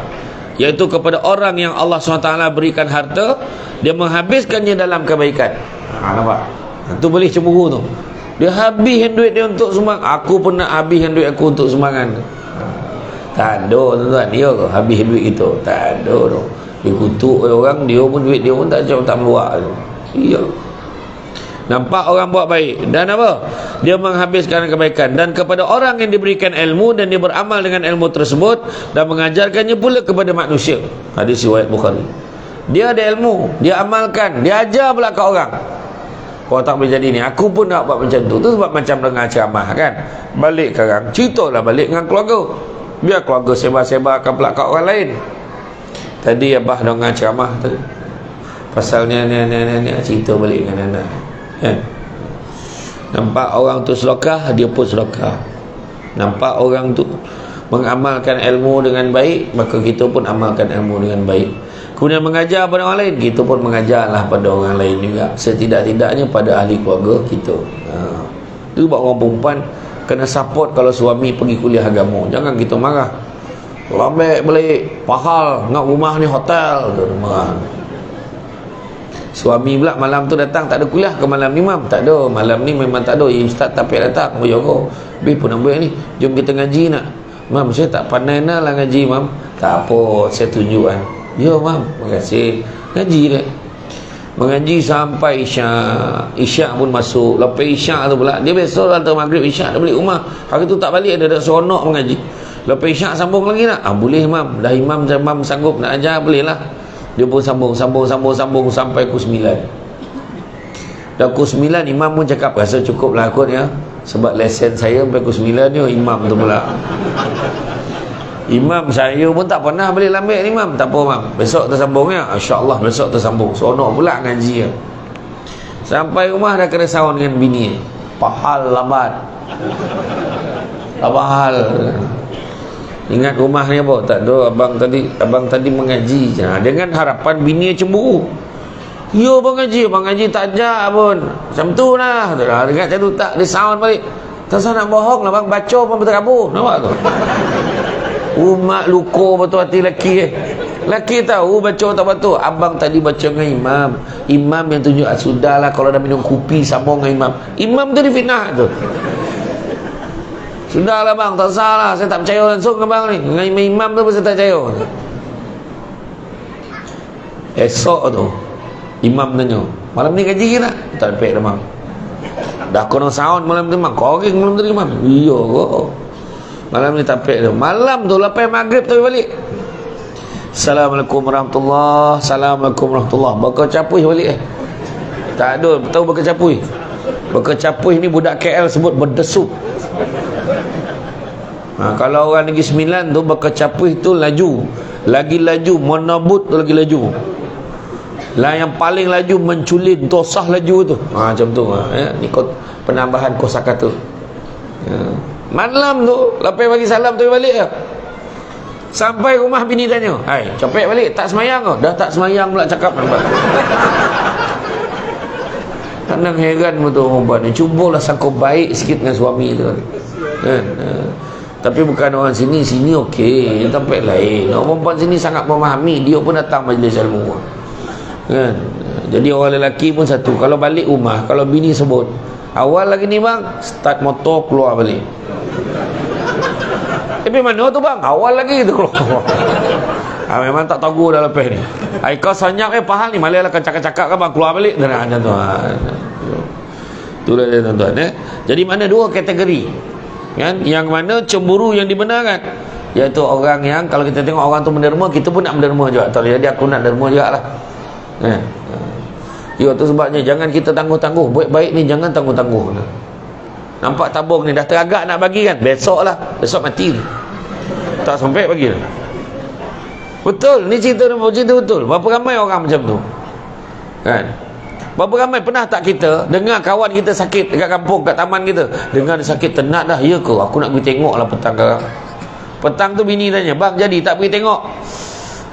iaitu kepada orang yang Allah SWT berikan harta, dia menghabiskannya dalam kebaikan. Nampak? Itu boleh cemburu tu. Dia habiskan duit dia untuk sumbang, aku pun nak habiskan duit aku untuk sumbangan. Tak ada tuan-tuan, dia ke habis duit itu? Tak ada tu. Dia kutuk orang, dia pun duit dia pun tak meluak tu. Iya. Nampak orang buat baik dan apa? Dia menghabiskan kebaikan, dan kepada orang yang diberikan ilmu dan dia beramal dengan ilmu tersebut dan mengajarkannya pula kepada manusia. Hadis riwayat Bukhari. Dia ada ilmu, dia amalkan, dia ajar pula ke orang. Kau tak boleh jadi ni, aku pun nak buat macam tu. Tu sebab macam dengar ceramah kan. Balik sekarang, ceritalah balik dengan keluarga. Biar keluarga sebar-sebarkan pula ke orang lain. Tadi abah dengar ceramah tu, pasal ni cerita balik dengan anak. Kan? Nampak orang tu sedekah, dia pun sedekah. Nampak orang tu mengamalkan ilmu dengan baik, maka kita pun amalkan ilmu dengan baik. Kemudian mengajar pada orang lain, kita pun mengajarlah pada orang lain juga, setidak-tidaknya pada ahli keluarga kita. Itu buat orang perempuan kena support kalau suami pergi kuliah agama. Jangan kita marah, lambat balik pahal, nak rumah ni hotel tu, marah. Suami pula malam tu datang, tak ada kuliah ke malam ni mam? Tak ada, malam ni memang tak ada. Ustaz tapi datang, oh ya kau habis pun nak buat ni, jom kita ngaji nak. Mam, saya tak pandai nak lah ngaji mam. Tak apa, saya tunjukkan. Ya mam, terima kasih. Ngaji dia, mengaji sampai isyak. Isyak pun masuk. Lepas isyak tu pula, dia besok antara maghrib isyak dia balik rumah. Hari tu tak balik, dia dah seronok mengaji. Lepas isyak sambung lagi nak? Boleh mam, dah imam sanggup nak ajar, boleh lah. Dia pun sambung sampai pukul 9. Dah pukul 9 imam pun cakap rasa cukup lah kot ya, sebab lesen saya sampai pukul 9 ni. Imam tu pula, imam saya pun tak pernah balik lambat ni mam. Tak apa mam, besok tersambung ya, insyaAllah besok tersambung. Seronok pula ngaji ya. Sampai rumah dah kena sahur dengan bini, pahal lambat, pahal. Ingat rumah ni apa? Tak ada, abang tadi mengaji. Dengan harapan bini cemburu. Ya abang ngaji tak ajak pun. Macam tu lah. Dekat macam tu tak, dia sound balik. Tak usah nak bohong lah bang, baca pun berterabur. Nampak tu? Mak luko betul hati lelaki Lelaki tahu baca tak betul. Abang tadi baca dengan imam. Imam yang tunjuk, sudahlah kalau dah minum kopi sambung dengan imam. Imam tu difitnah tu. Sudahlah bang, tak salah, saya tak percaya langsung ke bang ni. Dengan imam tu pun saya tak percaya. Esok tu imam tanya, malam ni gaji ke tak? Tak dapat dah bang. Dah kena sound malam tu bang. Kau orang malam tu imam? Iya kok. Malam ni tak dapat tu. Malam tu lepas maghrib tu balik. Assalamualaikum warahmatullahi. Assalamualaikum warahmatullahi. Berkecapuh balik Tak ada, tahu berkecapuh? Berkecapuh ni budak KL sebut berdesuk. Kalau orang Negeri Sembilan tu berkecapuh tu laju. Lagi laju, menabut tu lagi laju. Lah yang paling laju menculin, tosah laju tu. Macam tu ni penambahan kosakata. Malam tu lepas bagi salam tu balik sampai rumah bini tanya, "Hai, capek balik tak semayang kau?" Dah tak semayang pula cakap. Kadang heran betul perempuan ni. Cubalah sangka baik sikit dengan suami tu kan. Tapi bukan orang sini okey, tempat lain. Orang perempuan sini sangat memahami, dia pun datang majlis ilmu kan. Jadi orang lelaki pun satu, kalau balik rumah, kalau bini sebut awal lagi ni bang, start motor keluar balik. Tapi mana tu bang, awal lagi tu keluar. Memang tak tahu dah lepas ni. Kau senyap pahal ni, malah lah cakap-cakap kan bang, keluar balik. Dan macam tu. Itulah dia tuan-tuan Jadi mana dua kategori kan, yang mana cemburu yang dibenarkan, iaitu orang yang kalau kita tengok orang tu menderma, kita pun nak menderma juga. Jadi aku nak derma juga lah kan. Ya tu sebabnya jangan kita tangguh-tangguh. Buat baik ni jangan tangguh-tangguh. Nampak tabung ni dah teragak nak bagi kan, besok lah, besok mati ni. Tak sampai bagi lah. Betul, ni cerita betul. Berapa ramai orang macam tu kan. Berapa ramai pernah tak kita dengar kawan kita sakit dekat kampung, kat taman kita, dengar dia sakit tenat dah. Ya ke? Aku nak pergi tengok lah petang sekarang. Petang tu bini tanya, bang jadi tak pergi tengok?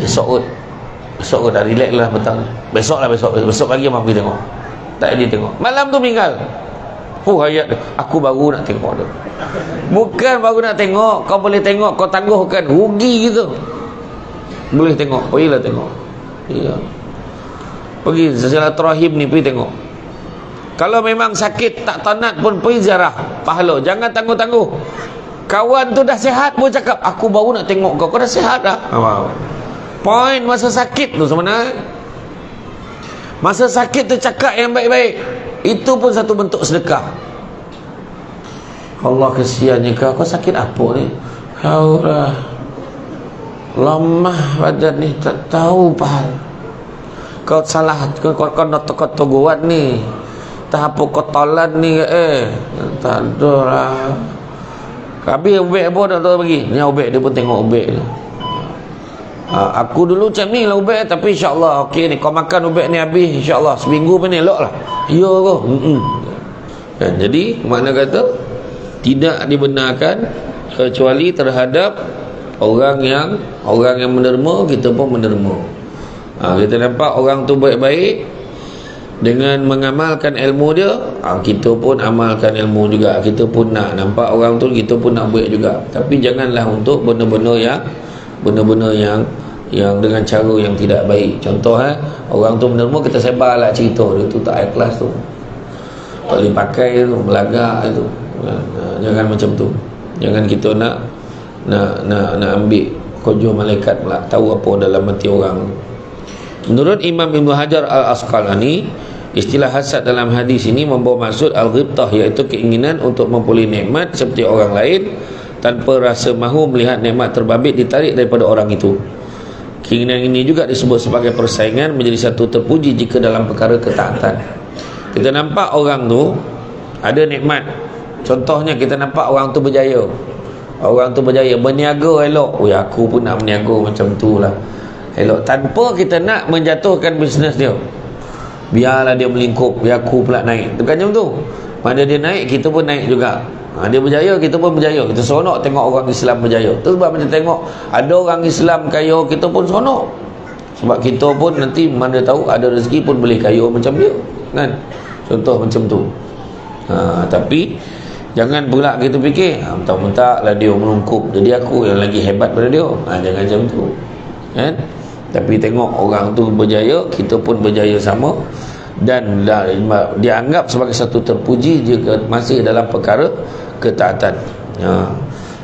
Besok kot dah relax lah petang. Besok pagi abang pergi tengok. Tak jadi tengok. Malam tu meninggal. Hayat dia, aku baru nak tengok tu. Bukan baru nak tengok, kau boleh tengok, kau tangguhkan, rugi gitu. Boleh tengok, pergilah tengok. Ya. Pergi silaturahim ni, pergi tengok. Kalau memang sakit tak tanat pun pergi ziarah, pahala. Jangan tangguh-tangguh. Kawan tu dah sihat pun cakap, aku baru nak tengok kau dah sihat dah. Poin masa sakit tu sebenarnya. Masa sakit tu cakap yang baik-baik, itu pun satu bentuk sedekah. Allah kesiannya kau sakit apa ni? Allah, lemah badan ni, tak tahu pahal. Kau salah, kau nak teguat ni, tak apa kau tolan ni tak ada lah. Habis ubek pun tak tahu bagi. Ni ubek, dia pun tengok ubek ni. Aku dulu macam ni lah ubek, tapi insyaAllah okey ni, kau makan ubek ni habis insyaAllah seminggu pun elok lah. Ya kau. Jadi mana kata tidak dibenarkan kecuali terhadap orang yang menderma, kita pun menderma. Kita nampak orang tu baik-baik dengan mengamalkan ilmu dia, kita pun amalkan ilmu juga. Kita pun nak nampak orang tu, kita pun nak buat juga. Tapi janganlah untuk benda-benda yang dengan cara yang tidak baik. Contoh orang tu menderma, kita sebarlah cerita dia tu tak ikhlas tu, tak boleh pakai tu, belagak tu. Jangan macam tu. Jangan kita nak ambil kojo malaikat pula, tahu apa dalam hati orang. Menurut Imam Ibn Hajar Al-Asqalani, istilah hasad dalam hadis ini membawa maksud al-ghibtah, iaitu keinginan untuk memperoleh nikmat seperti orang lain tanpa rasa mahu melihat nikmat terbabit ditarik daripada orang itu. Keinginan ini juga disebut sebagai persaingan menjadi satu terpuji jika dalam perkara ketaatan. Kita nampak orang tu ada nikmat. Contohnya kita nampak orang tu berjaya. Orang tu berjaya, berniaga elok. Aku pun nak berniaga macam tu lah, elok. Tanpa kita nak menjatuhkan bisnes dia. Biarlah dia melingkup, biar aku pula naik. Bukan macam tu. Pada dia naik, kita pun naik juga. Dia berjaya, kita pun berjaya. Kita seronok tengok orang Islam berjaya. Itu sebab macam tengok ada orang Islam kaya, kita pun seronok. Sebab kita pun nanti mana tahu ada rezeki pun boleh kaya macam dia, kan? Contoh macam tu. Tapi jangan pula kita fikir mentang-mentang lah dia melungkup, jadi aku yang lagi hebat pada dia. Jangan macam tu, kan? Tapi tengok orang tu berjaya, kita pun berjaya sama, dan dianggap sebagai satu terpuji jika masih dalam perkara ketaatan.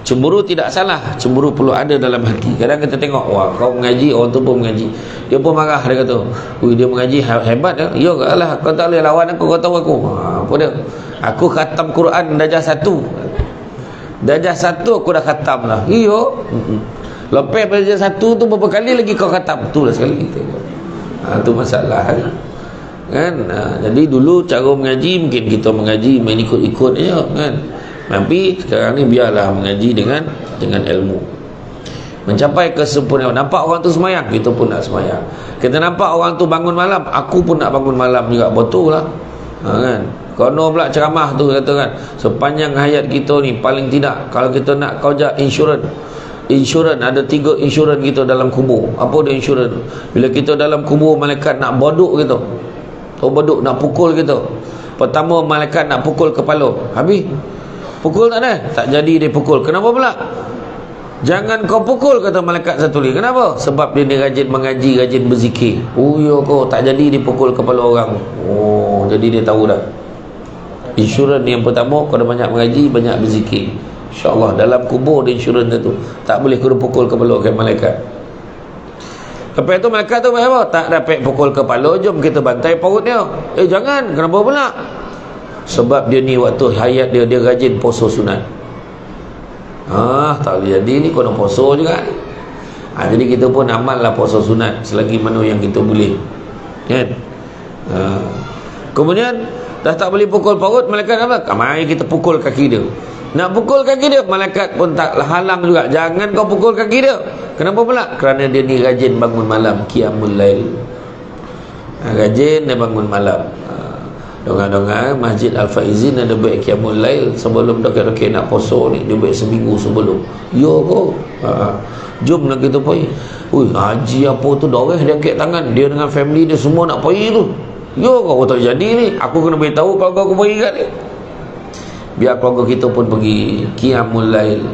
Cemburu tidak salah, cemburu perlu ada dalam hati. Kadang kita tengok, wah kau mengaji, orang tu pun mengaji, dia pun marah, dia kata, dia mengaji hebat ya. Ya lah, kau tak boleh lawan aku, kau tahu aku. Apa dia? Aku khatam Quran darjah 1. Darjah 1 aku dah khatam lah. Iyo. Lepas darjah 1 tu berapa kali lagi kau khatam? Itulah sekali kita. Tu masalah kan. Jadi dulu cara mengaji, mungkin kita mengaji main ikut-ikut je kan. Tapi sekarang ni biarlah mengaji dengan ilmu, mencapai kesempurnaan. Nampak orang tu semayang, kita pun nak semayang. Kita nampak orang tu bangun malam, aku pun nak bangun malam juga. Betul lah, kan? Kono pula ceramah tu kata kan, sepanjang hayat kita ni paling tidak, kalau kita nak kojak insurans, ada 3 insurans kita dalam kubur. Apa dia insurans? Bila kita dalam kubur, malaikat nak boduk kita. Boduk nak pukul kita. Pertama malaikat nak pukul kepala, habis pukul tak ada, tak jadi dia pukul. Kenapa pula? Jangan kau pukul, kata malaikat satu lagi. Kenapa? Sebab dia ni rajin mengaji, rajin berzikir. Ya kau tak jadi dia pukul kepala orang. Jadi dia tahu dah. Insurans yang pertama, kau dah banyak mengaji, banyak berzikir, InsyaAllah dalam kubur dia insurans tu tak boleh kena pukul kepala ke malaikat. Lepas tu malaikat tu apa? Tak dapat pukul kepala, jom kita bantai perut dia. Jangan, kenapa pula? Sebab dia ni waktu hayat dia rajin puasa sunat. Tak boleh jadi ni kena puasa juga. Jadi kita pun amal lah puasa sunat selagi mana yang kita boleh, kan? Kemudian dah tak boleh pukul perut, malaikat apa? Mari kita pukul kaki dia. Nak pukul kaki dia, malaikat pun tak halang juga. Jangan kau pukul kaki dia. Kenapa pula? Kerana dia ni rajin bangun malam, qiyamul lail. Rajin dia bangun malam. Dongang-dongang Masjid Al-Faizin ada buat qiyamul lail sebelum doktor-doktor nak puasa ni, dia buat seminggu sebelum. Yo kau. Jom nak kita pergi. Haji apa tu doreh dia angkat tangan, dia dengan family dia semua nak pergi tu. Yo kau tak jadi ni, aku kena beritahu kalau aku pergi kat ni. Biar keluarga kita pun pergi qiyamul lail.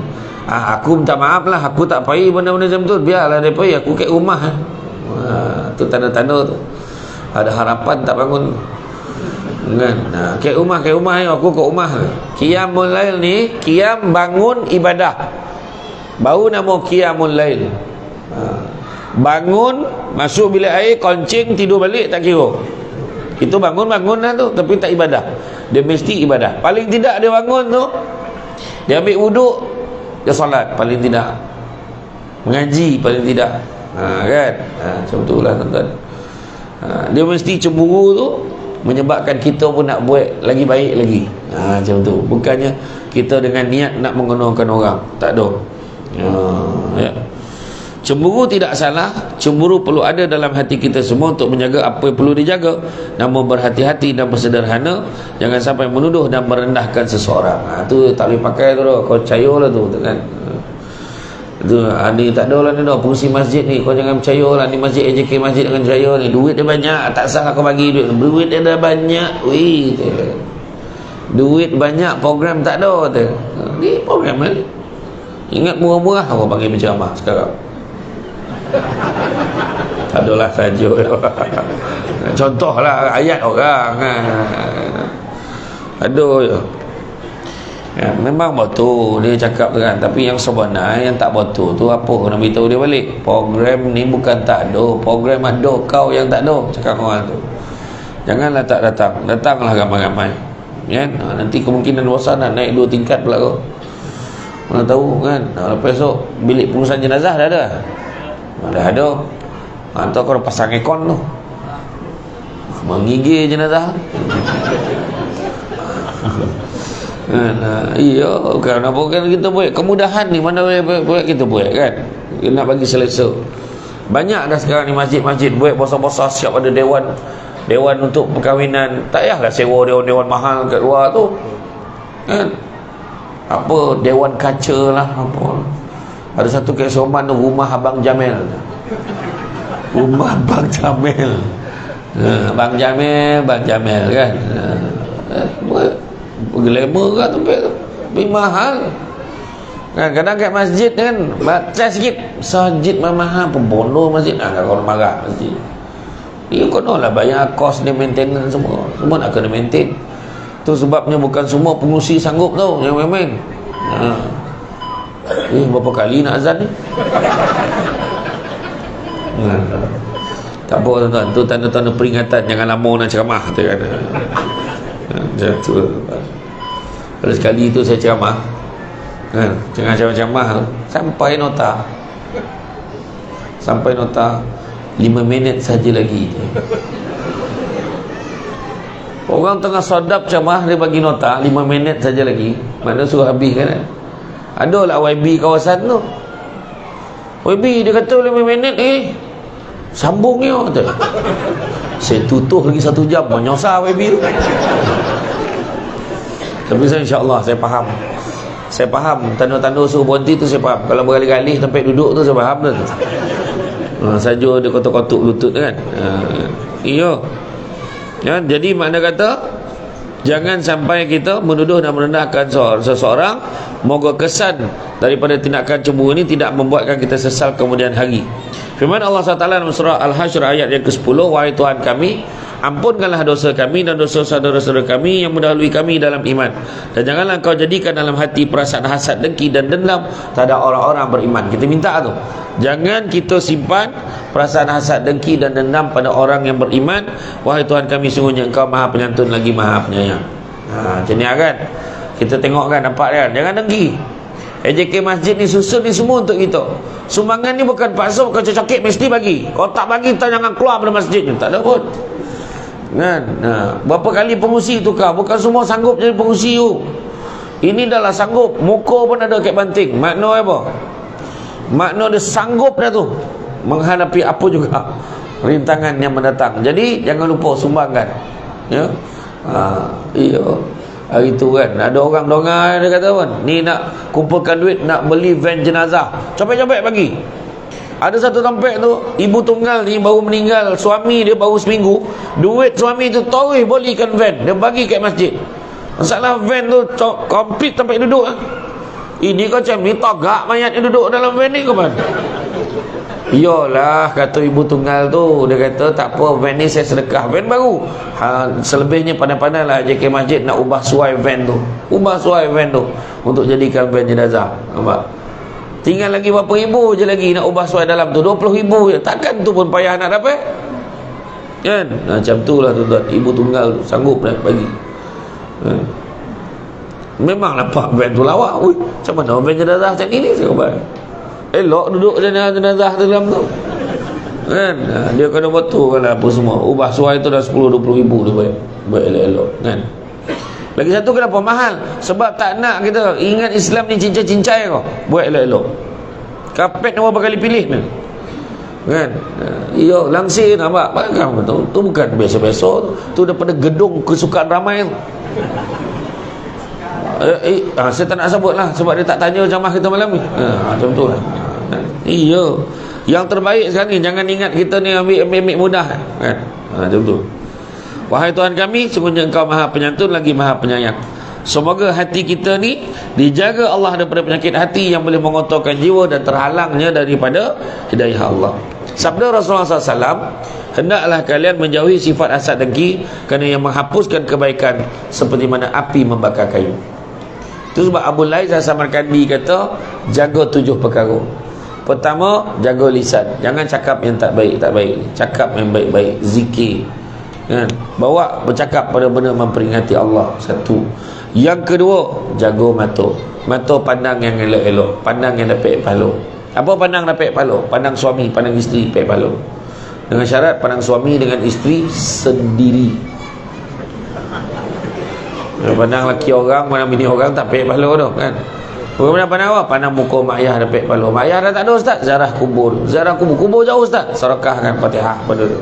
Aku minta maaf lah, aku tak pergi benda-benda macam tu. Biarlah dia pergi, aku kat rumah. Tu tanda-tanda tu ada harapan tak bangun, kan? Kat rumah aku kat rumah. Qiyamul lail ni, qiyam bangun ibadah, baru nama qiyamul lail. Bangun, masuk bilik air, koncing, tidur balik tak kira. Itu bangun-bangun lah tu, tapi tak ibadah. Dia mesti ibadah. Paling tidak dia bangun tu, dia ambil wuduk, dia solat paling tidak, mengaji paling tidak, kan? Macam tu lah tuan-tuan. Dia mesti cemburu tu menyebabkan kita pun nak buat lagi baik lagi. Macam tu. Bukannya kita dengan niat nak mengenalkan orang, tak ada. Ya. Cemburu tidak salah. Cemburu perlu ada dalam hati kita semua untuk menjaga apa yang perlu dijaga. Namun berhati-hati dan bersederhana, jangan sampai menuduh dan merendahkan seseorang. Tu tak boleh pakai tu dah. Kau percaya lah tu kan. Tu ni tak ada lah ni dah, pengurusi masjid ni, kau jangan percaya lah ni masjid AJK, masjid dengan percaya ni, duit dia banyak, tak salah kau bagi duit dia dah banyak. Wih, duit banyak, program tak ada tu. Ni program ni. Ingat murah-murah kau panggil berceramah sekarang. Tak adalah saja. Contohlah ayat orang. Aduh ya. Ya, memang betul dia cakap tu kan, tapi yang sebenar yang tak betul tu apa, kena beritahu dia balik. Program ni bukan tak ada, program ada, kau yang tak ada, cakap orang tu. Janganlah tak datang, datanglah ramai-ramai. Ya, nanti kemungkinan besar nak naik 2 tingkat pula kau. Mana tahu kan, lepas esok bilik pengurusan jenazah dah ada. Dah ada. Atau kau pasang aircon tu, menggigil jenazah. Iya, kenapa kan kita buat kemudahan ni, mana boleh kita buat kan, nak bagi selesa. Banyak dah sekarang ni masjid-masjid buat besar-besar, siap ada dewan untuk perkahwinan. Tak payahlah sewa dewan mahal kat luar tu kan. Apa dewan kaca lah apa. Ada satu kat Soman tu, rumah Abang Jamil. Rumah Abang Jamil. Abang Jamil kan. Glamour kan tempat tu, tapi mahal kan. Kadang kat masjid kan baca sikit, masjid mahal pun bodoh masjid. Kalau marah masjid dia konolah bayar kos dia, maintenance semua nak kena maintain. Tu sebabnya bukan semua pengurusi sanggup tau yang main-main. Berapa kali nak azan ni? Tak apa tuan-tuan, tu tanda-tanda peringatan jangan lama nak ceramah tu kan. Jatuh. Kalau sekali tu saya ceramah kan, tengah ceramah sampai nota 5 minit saja lagi. Orang tengah sadap ceramah, dia bagi nota 5 minit saja lagi. Mana suruh habis kan. Adalah YB kawasan tu, YB dia kata 5 minit sambung ni kata. Saya tutup lagi 1 jam, menyosah YB tu. Tapi saya insyaAllah saya faham tanda-tanda suruh berhenti tu saya faham. Kalau beralih-alih tempat duduk tu saya faham tu. Saja dia kotak-kotak lutut kan. Iya ya, jadi makna kata jangan sampai kita menuduh dan merendahkan seseorang. Moga kesan daripada tindakan cemburu ini tidak membuatkan kita sesal kemudian hari. Firman Allah SWT dalam surah Al-Hasyr ayat yang ke-10, wahai Tuhan kami, ampunkanlah dosa kami dan dosa saudara-saudara kami yang mendahului kami dalam iman, dan janganlah kau jadikan dalam hati perasaan hasad, dengki dan dendam terhadap orang-orang beriman. Kita minta tu, jangan kita simpan perasaan hasad, dengki dan dendam pada orang yang beriman. Wahai Tuhan kami, sungguhnya Engkau Maha Penyantun lagi Maha Penyayang. Macam ni kan, kita tengok kan, nampak kan, jangan dengki. AJK masjid ni susun ni semua untuk kita. Sumbangan ni bukan paksa, bukan cocokit mesti bagi. Kalau tak bagi, kita jangan keluar dari masjid ni. Tak ada pun kan. Berapa kali pengurusi tukar, bukan semua sanggup jadi pengurusi tu. Ini dah lah sanggup, muka pun ada kat banting. Makna apa? Makna dia sanggup dah tu menghadapi apa juga rintangan yang mendatang. Jadi jangan lupa sumbangkan ya. Iya, hari tu kan ada orang dongar, dia kata kan, ni nak kumpulkan duit nak beli van jenazah, cepet-cepet bagi. Ada satu tempat tu, ibu tunggal ni baru meninggal, suami dia baru seminggu, duit suami tu torih belikan van, dia bagi kat masjid. Masalah van tu komplit tempat duduk. Ini kau macam ni tagak mayat yang duduk dalam van ni ke mana? Iyalah, kata ibu tunggal tu, dia kata tak apa, van ni saya sedekah, van baru. Selebihnya pandai-pandai lah JK Masjid nak ubah suai van tu, untuk jadikan van jenazah. Nampak? Tinggal lagi berapa ribu je lagi nak ubah suai dalam tu, 20,000 je. Takkan tu pun payah nak dapat kan. Macam tu lah tuan-tuan, ibu tunggal tu sanggup nak bagi. Memang nampak van tu lawak. Macam mana van jenazah macam ni saya kata, elok duduk jenazah tu dalam tu kan. Dia kena betul kan apa semua, ubah suai tu dah 10-20 ribu tu buat elok-elok kan. Lagi satu, kenapa mahal? Sebab tak nak kita ingat Islam ni cincai-cincai kau, buat elok-elok Kapet ni berapa kali pilih ni, kan? Iyo langsir nampak kan, tu bukan biasa-biasa, tu daripada gedung kesukaan ramai tu. Saya tak nak sebut lah sebab dia tak tanya jamaah kita malam ni. Macam tu lah. Iyo, yang terbaik sekarang ni, jangan ingat kita ni ambil mudah kan. Macam tu. Wahai Tuhan kami, sungguhnya Engkau Maha Penyantun lagi Maha Penyayang. Semoga hati kita ni dijaga Allah daripada penyakit hati yang boleh mengotorkan jiwa dan terhalangnya daripada hidayah Allah. Sabda Rasulullah SAW, hendaklah kalian menjauhi sifat hasad dengki, kerana yang menghapuskan kebaikan seperti mana api membakar kayu. Itu sebab Abu Lais As-Samarkandi kata, jaga 7 perkara. Pertama, jaga lisan. Jangan cakap yang tak baik. Cakap yang baik-baik, zikir, kan? Bawa bercakap pada benda memperingati Allah. Satu. Yang kedua, jaga mata. Mata pandang yang elok-elok, pandang yang dapat pahala. Apa pandang dapat pahala? Pandang suami, pandang isteri dapat pahala. Dengan syarat pandang suami dengan isteri sendiri. Pandang laki orang, pandang bini orang tak dapat pahala tu, kan? Kemudian pandang apa? Pandang muka mak ayah dapat pahala. Mak ayah dah tak ada ustaz, ziarah kubur. Ziarah kubur jauh ustaz. Sedekahkan Fatihah pada tu.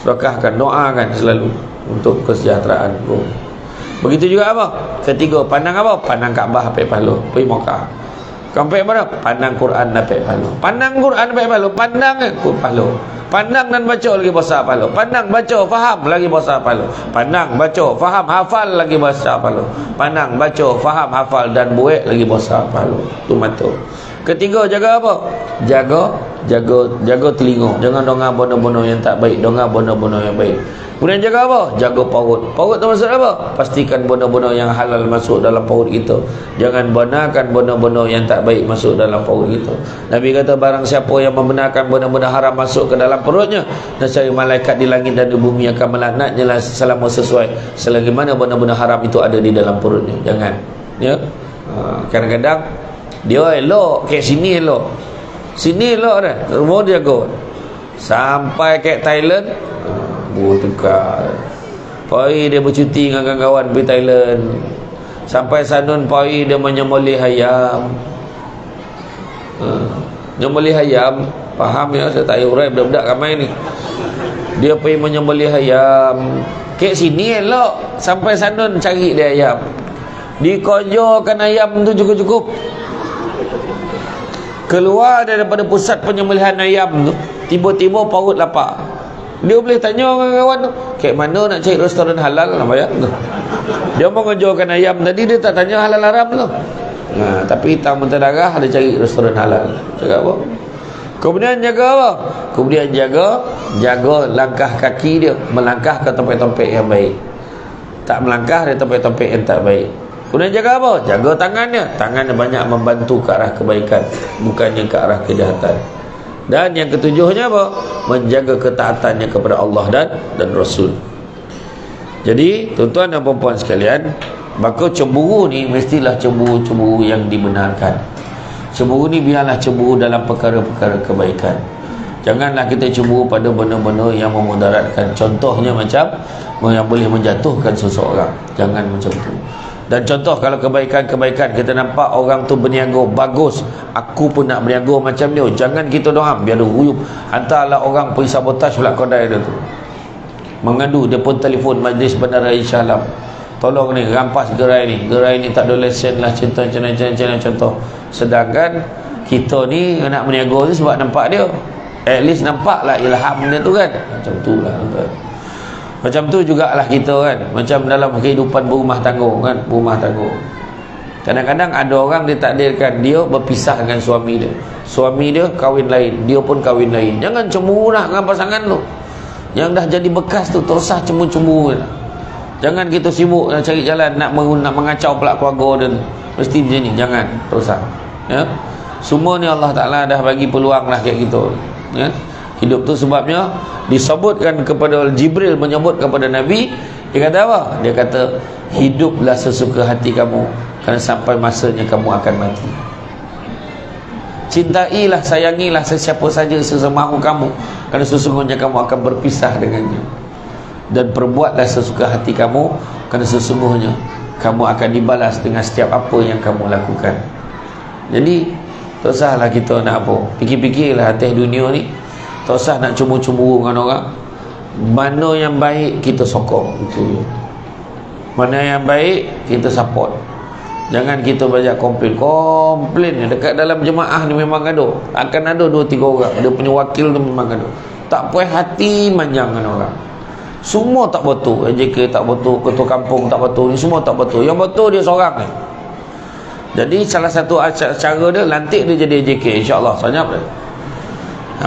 Sedekahkan, doakan selalu untuk kesejahteraan. Begitu juga apa? Ketiga, pandang apa? Pandang Kaabah dapat pahala. Pergi Mekah. Sampai mana? Pandang Quran dapat pahala. Pandang Quran dapat pahala. Pandang pahala. Pandang dan baca lagi besar pahala. Pandang, baca, faham lagi besar pahala. Pandang, baca, faham, hafal lagi besar pahala. Pandang, baca, faham, hafal dan buat lagi besar pahala. Itu mata. Ketiga, jaga apa? Jaga telinga. Jangan dengar benda-benda yang tak baik, dengar benda-benda yang baik. Kemudian jaga apa? Jaga paut. Paut tu maksud apa? Pastikan benda-benda yang halal masuk dalam paut kita. Jangan benarkan benda-benda yang tak baik masuk dalam paut kita. Nabi kata, barang siapa yang membenarkan benda-benda haram masuk ke dalam perutnya, nescaya malaikat di langit dan di bumi akan melaknatnya selama sesuai selagi mana benda-benda haram itu ada di dalam perutnya. Jangan. Ya. Kadang-kadang dia elok, kat sini elok. Sini elok dah. Rumah dia jaga. Sampai kat Thailand, tukar. Pai dia bercuti dengan kawan-kawan pergi Thailand. Sampai sanun pai dia menyembelih ayam. Menyembelih ayam, faham ya, saya tak urai budak-budak ramai ni. Dia pergi menyembelih ayam. Kat sini elok, sampai sanun cari dia ayam. Dikojokan ayam tu cukup-cukup. Keluar daripada pusat penyembelihan ayam tu, tiba-tiba paut lapar. Dia boleh tanya dengan kawan tu, kat mana nak cari restoran halal nak bayar tu. Dia mau ngejualkan ayam tadi, dia tak tanya halal haram tu. Tapi hitam mentah darah, dia cari restoran halal. Cakap apa? Kemudian jaga apa? Kemudian jaga langkah kaki dia, melangkah ke tempat-tempat yang baik. Tak melangkah di tempat-tempat yang tak baik. Kemudian jaga apa? Jaga tangannya. Tangannya banyak membantu ke arah kebaikan, bukannya ke arah kejahatan. Dan yang ketujuhnya apa? Menjaga ketaatannya kepada Allah dan Rasul. Jadi tuan-tuan dan puan-puan sekalian, maka cemburu ni mestilah cemburu yang dibenarkan. Cemburu ni biarlah cemburu dalam perkara-perkara kebaikan. Janganlah kita cemburu pada benda-benda yang memudaratkan. Contohnya macam yang boleh menjatuhkan seseorang. Jangan macam tu. Dan contoh kalau kebaikan-kebaikan kita nampak orang tu berniaga bagus, aku pun nak berniaga macam dia, jangan kita doang biar dia huyup. Hantarlah orang pergi sabotaj pula kedai dia tu, mengadu. Dia pun telefon majlis bandara insya-Allah, tolong ni rampas gerai ni tak ada lesen lah, contoh. Sedangkan kita ni nak berniaga tu sebab nampak dia, at least nampaklah ilham dia tu kan. Macam tu lah tuan. Macam tu jugalah kita kan, macam dalam kehidupan berumah tangga kan, berumah tangga. Kadang-kadang ada orang ditakdirkan dia berpisah dengan suami dia. Suami dia kahwin lain, dia pun kahwin lain. Jangan cemburu lah dengan pasangan tu. Yang dah jadi bekas tu terusah cemburu-cemburu. Jangan kita sibuk nak cari jalan nak mengacau pula keluarga dia. Mesti macam ni, jangan terusah. Ya. Semua ni Allah Taala dah bagi peluang lah kat kita. Ya. Hidup tu sebabnya disebutkan kepada Jibril menyebut kepada Nabi, dia kata apa? Dia kata, hiduplah sesuka hati kamu, kerana sampai masanya kamu akan mati. Cintailah, sayangilah sesiapa saja sesamahu kamu, kerana sesungguhnya kamu akan berpisah dengannya. Dan perbuatlah sesuka hati kamu, kerana sesungguhnya kamu akan dibalas dengan setiap apa yang kamu lakukan. Jadi tak usahlah kita nak apa, fikir-fikirlah atas dunia ni, tak usah nak cemburu-cemburu dengan orang. Mana yang baik kita sokong, itu mana yang baik kita support. Jangan kita banyak komplain. Dekat dalam jemaah ni memang gaduh, akan ada 2-3 orang, dia punya wakil tu memang gaduh, tak puas hati manjang dengan orang. Semua tak betul, AJK tak betul, ketua kampung tak betul, ni semua tak betul. Yang betul dia seorang ni. Jadi salah satu cara dia, lantik dia jadi AJK, insyaAllah senyap dia.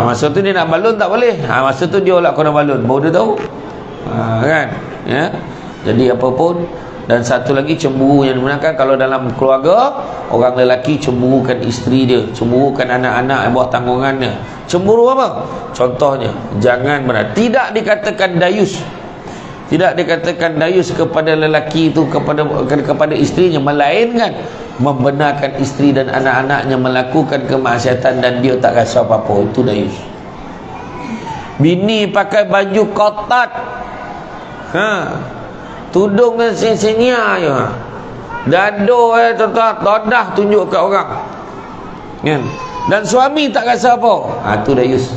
Masa tu dia nak balun tak boleh, masa tu dia lah kena balun, baru dia tahu. Kan ya? Jadi apa pun. Dan satu lagi, cemburu yang digunakan kalau dalam keluarga, orang lelaki cemburukan isteri dia, cemburukan anak-anak yang bawah tanggungannya. Cemburu apa? Contohnya, jangan benar, tidak dikatakan dayus, tidak dikatakan dayus kepada lelaki itu, kepada isterinya, melainkan membenarkan isteri dan anak-anaknya melakukan kemaksiatan dan dia tak rasa apa-apa, itu dayus. Bini pakai baju kotat, tudung dan sini-sini je, dado todah tunjuk kat orang, kan? Dan suami tak rasa apa, tu dayus.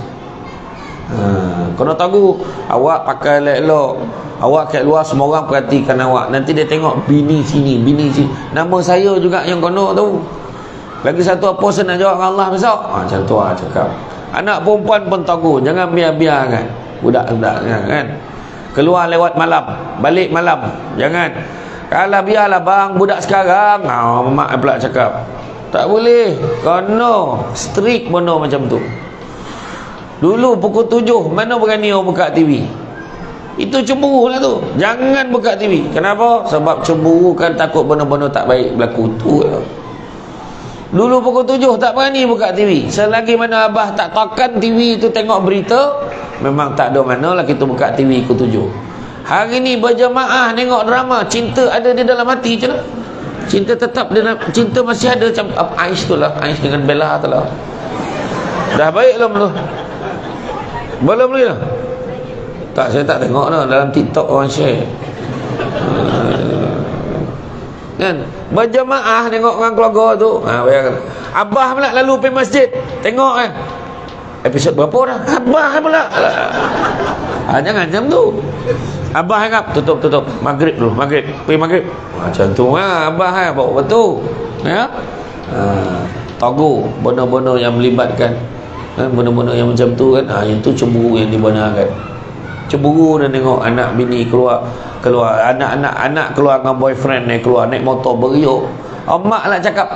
Kena tahu, awak pakai elok-elok, awak kat luar semua orang perhatikan awak, nanti dia tengok bini sini, nama saya juga yang kena tu. Lagi satu apa saya nak jawab dengan Allah besok, macam tu cakap. Anak perempuan pun tahu, jangan biar-biarkan budak-budak, kan? Keluar lewat malam, balik malam, jangan. Kalau biarlah bang, budak sekarang, mak pula cakap tak boleh, kena strict benda macam tu. Dulu pukul 7 mana berani orang buka TV, itu cemburu lah tu. Jangan buka TV. Kenapa? Sebab cemburu kan takut benda-benda tak baik berlaku tu. Dulu pukul 7 tak berani buka TV. Selagi mana abah tak tekan TV tu tengok berita, memang tak ada manalah kita buka TV pukul 7. Hari ni berjemaah tengok drama, cinta ada di dalam hati je lah. Cinta tetap dalam, cinta masih ada macam Aish tu lah, Aish dengan Bella tu lah. Dah baik belum? Belum lagi lah. Tak, saya tak tengok dah, dalam TikTok orang share. Kan? Berjemaah tengok dengan keluarga tu. Bayangkan. Abah pula lalu pergi masjid, tengok kan. Episod berapa dah? Abah pula. Jangan macam tu. Abah harap tutup maghrib dulu, pergi maghrib. Macam tu abah bawa betul. Ya? Tahu benda-benda yang melibatkan, benda-benda yang macam tu kan, itu cemburu yang dibenarkan. Cemburu dan tengok anak bini keluar anak keluar dengan boyfriend ni, keluar naik motor beriuk. Mak nak cakap,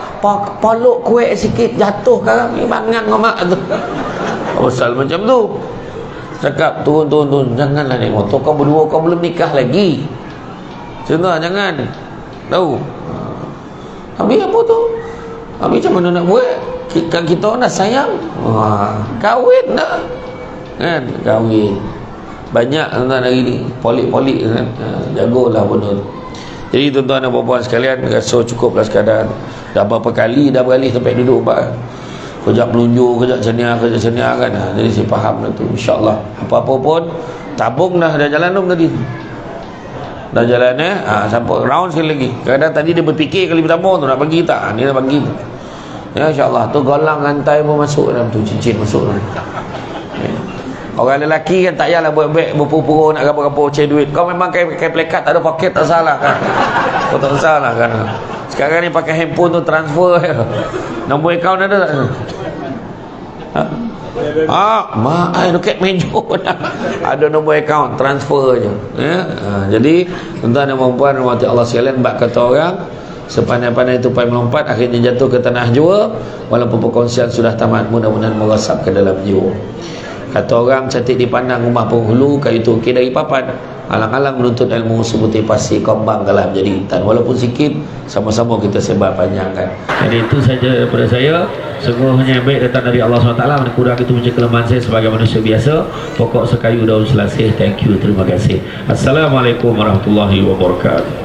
paluk kuek sikit jatuh sekarang ni, bangang mak tu. Pasal macam tu. Cakap turun, janganlah naik motor, kau berdua kau belum nikah lagi. Contoh, jangan. Tahu. Habis apa tu? Habis macam mana nak buat? Kan kita nak sayang. Kahwin dah. Kan? Kahwin. Banyak tuan-tuan hari ni polik-polik kan. Jagolah benda tu. Jadi tuan-tuan dan puan-puan sekalian, rasa cukuplah sekadar. Dah berapa kali dah beralih sampai duduk kejap melunjuk, kejap cenia kan. Jadi saya faham dah tu. InsyaAllah apa-apa pun tabung dah jalan belum tadi? Dah jalan sampai round sekali lagi. Kadang tadi dia berfikir kali pertama tu nak bagi tak, dia nak bagi. Ya insyaAllah tu golang rantai pun masuk dalam tu, cincin masuk dalam. Orang lelaki kan tak payahlah buat-buat berpura-pura nak apa-apa cari duit. Kau memang pakai plekat tak ada poket, tak salah kan. Kau tak salah kan. Sekarang ni pakai handphone tu transfer. Nombor akaun ada tak? Mak ai dekat meja ada nombor akaun, transfer je. Ya. Jadi tuan-tuan dan puan-puan rahmati Allah sekalian, bab kata orang sepandai-pandai tupai melompat akhirnya jatuh ke tanah jua. Walaupun perkongsian sudah tamat, mudah-mudahan meresap ke dalam jiwa. Kata orang cantik dipandang rumah penghulu, kayu tukir dari papan. Alang-alang menuntut ilmu sebutir pasir kombang kalah menjadi intan. Walaupun sikit, sama-sama kita sebar panjangkan. Jadi itu saja daripada saya. Sungguhnya yang baik datang dari Allah SWT. Mana kurang itu punya kelemahan saya sebagai manusia biasa. Pokok sekayu daun selasih. Thank you, terima kasih. Assalamualaikum warahmatullahi wabarakatuh.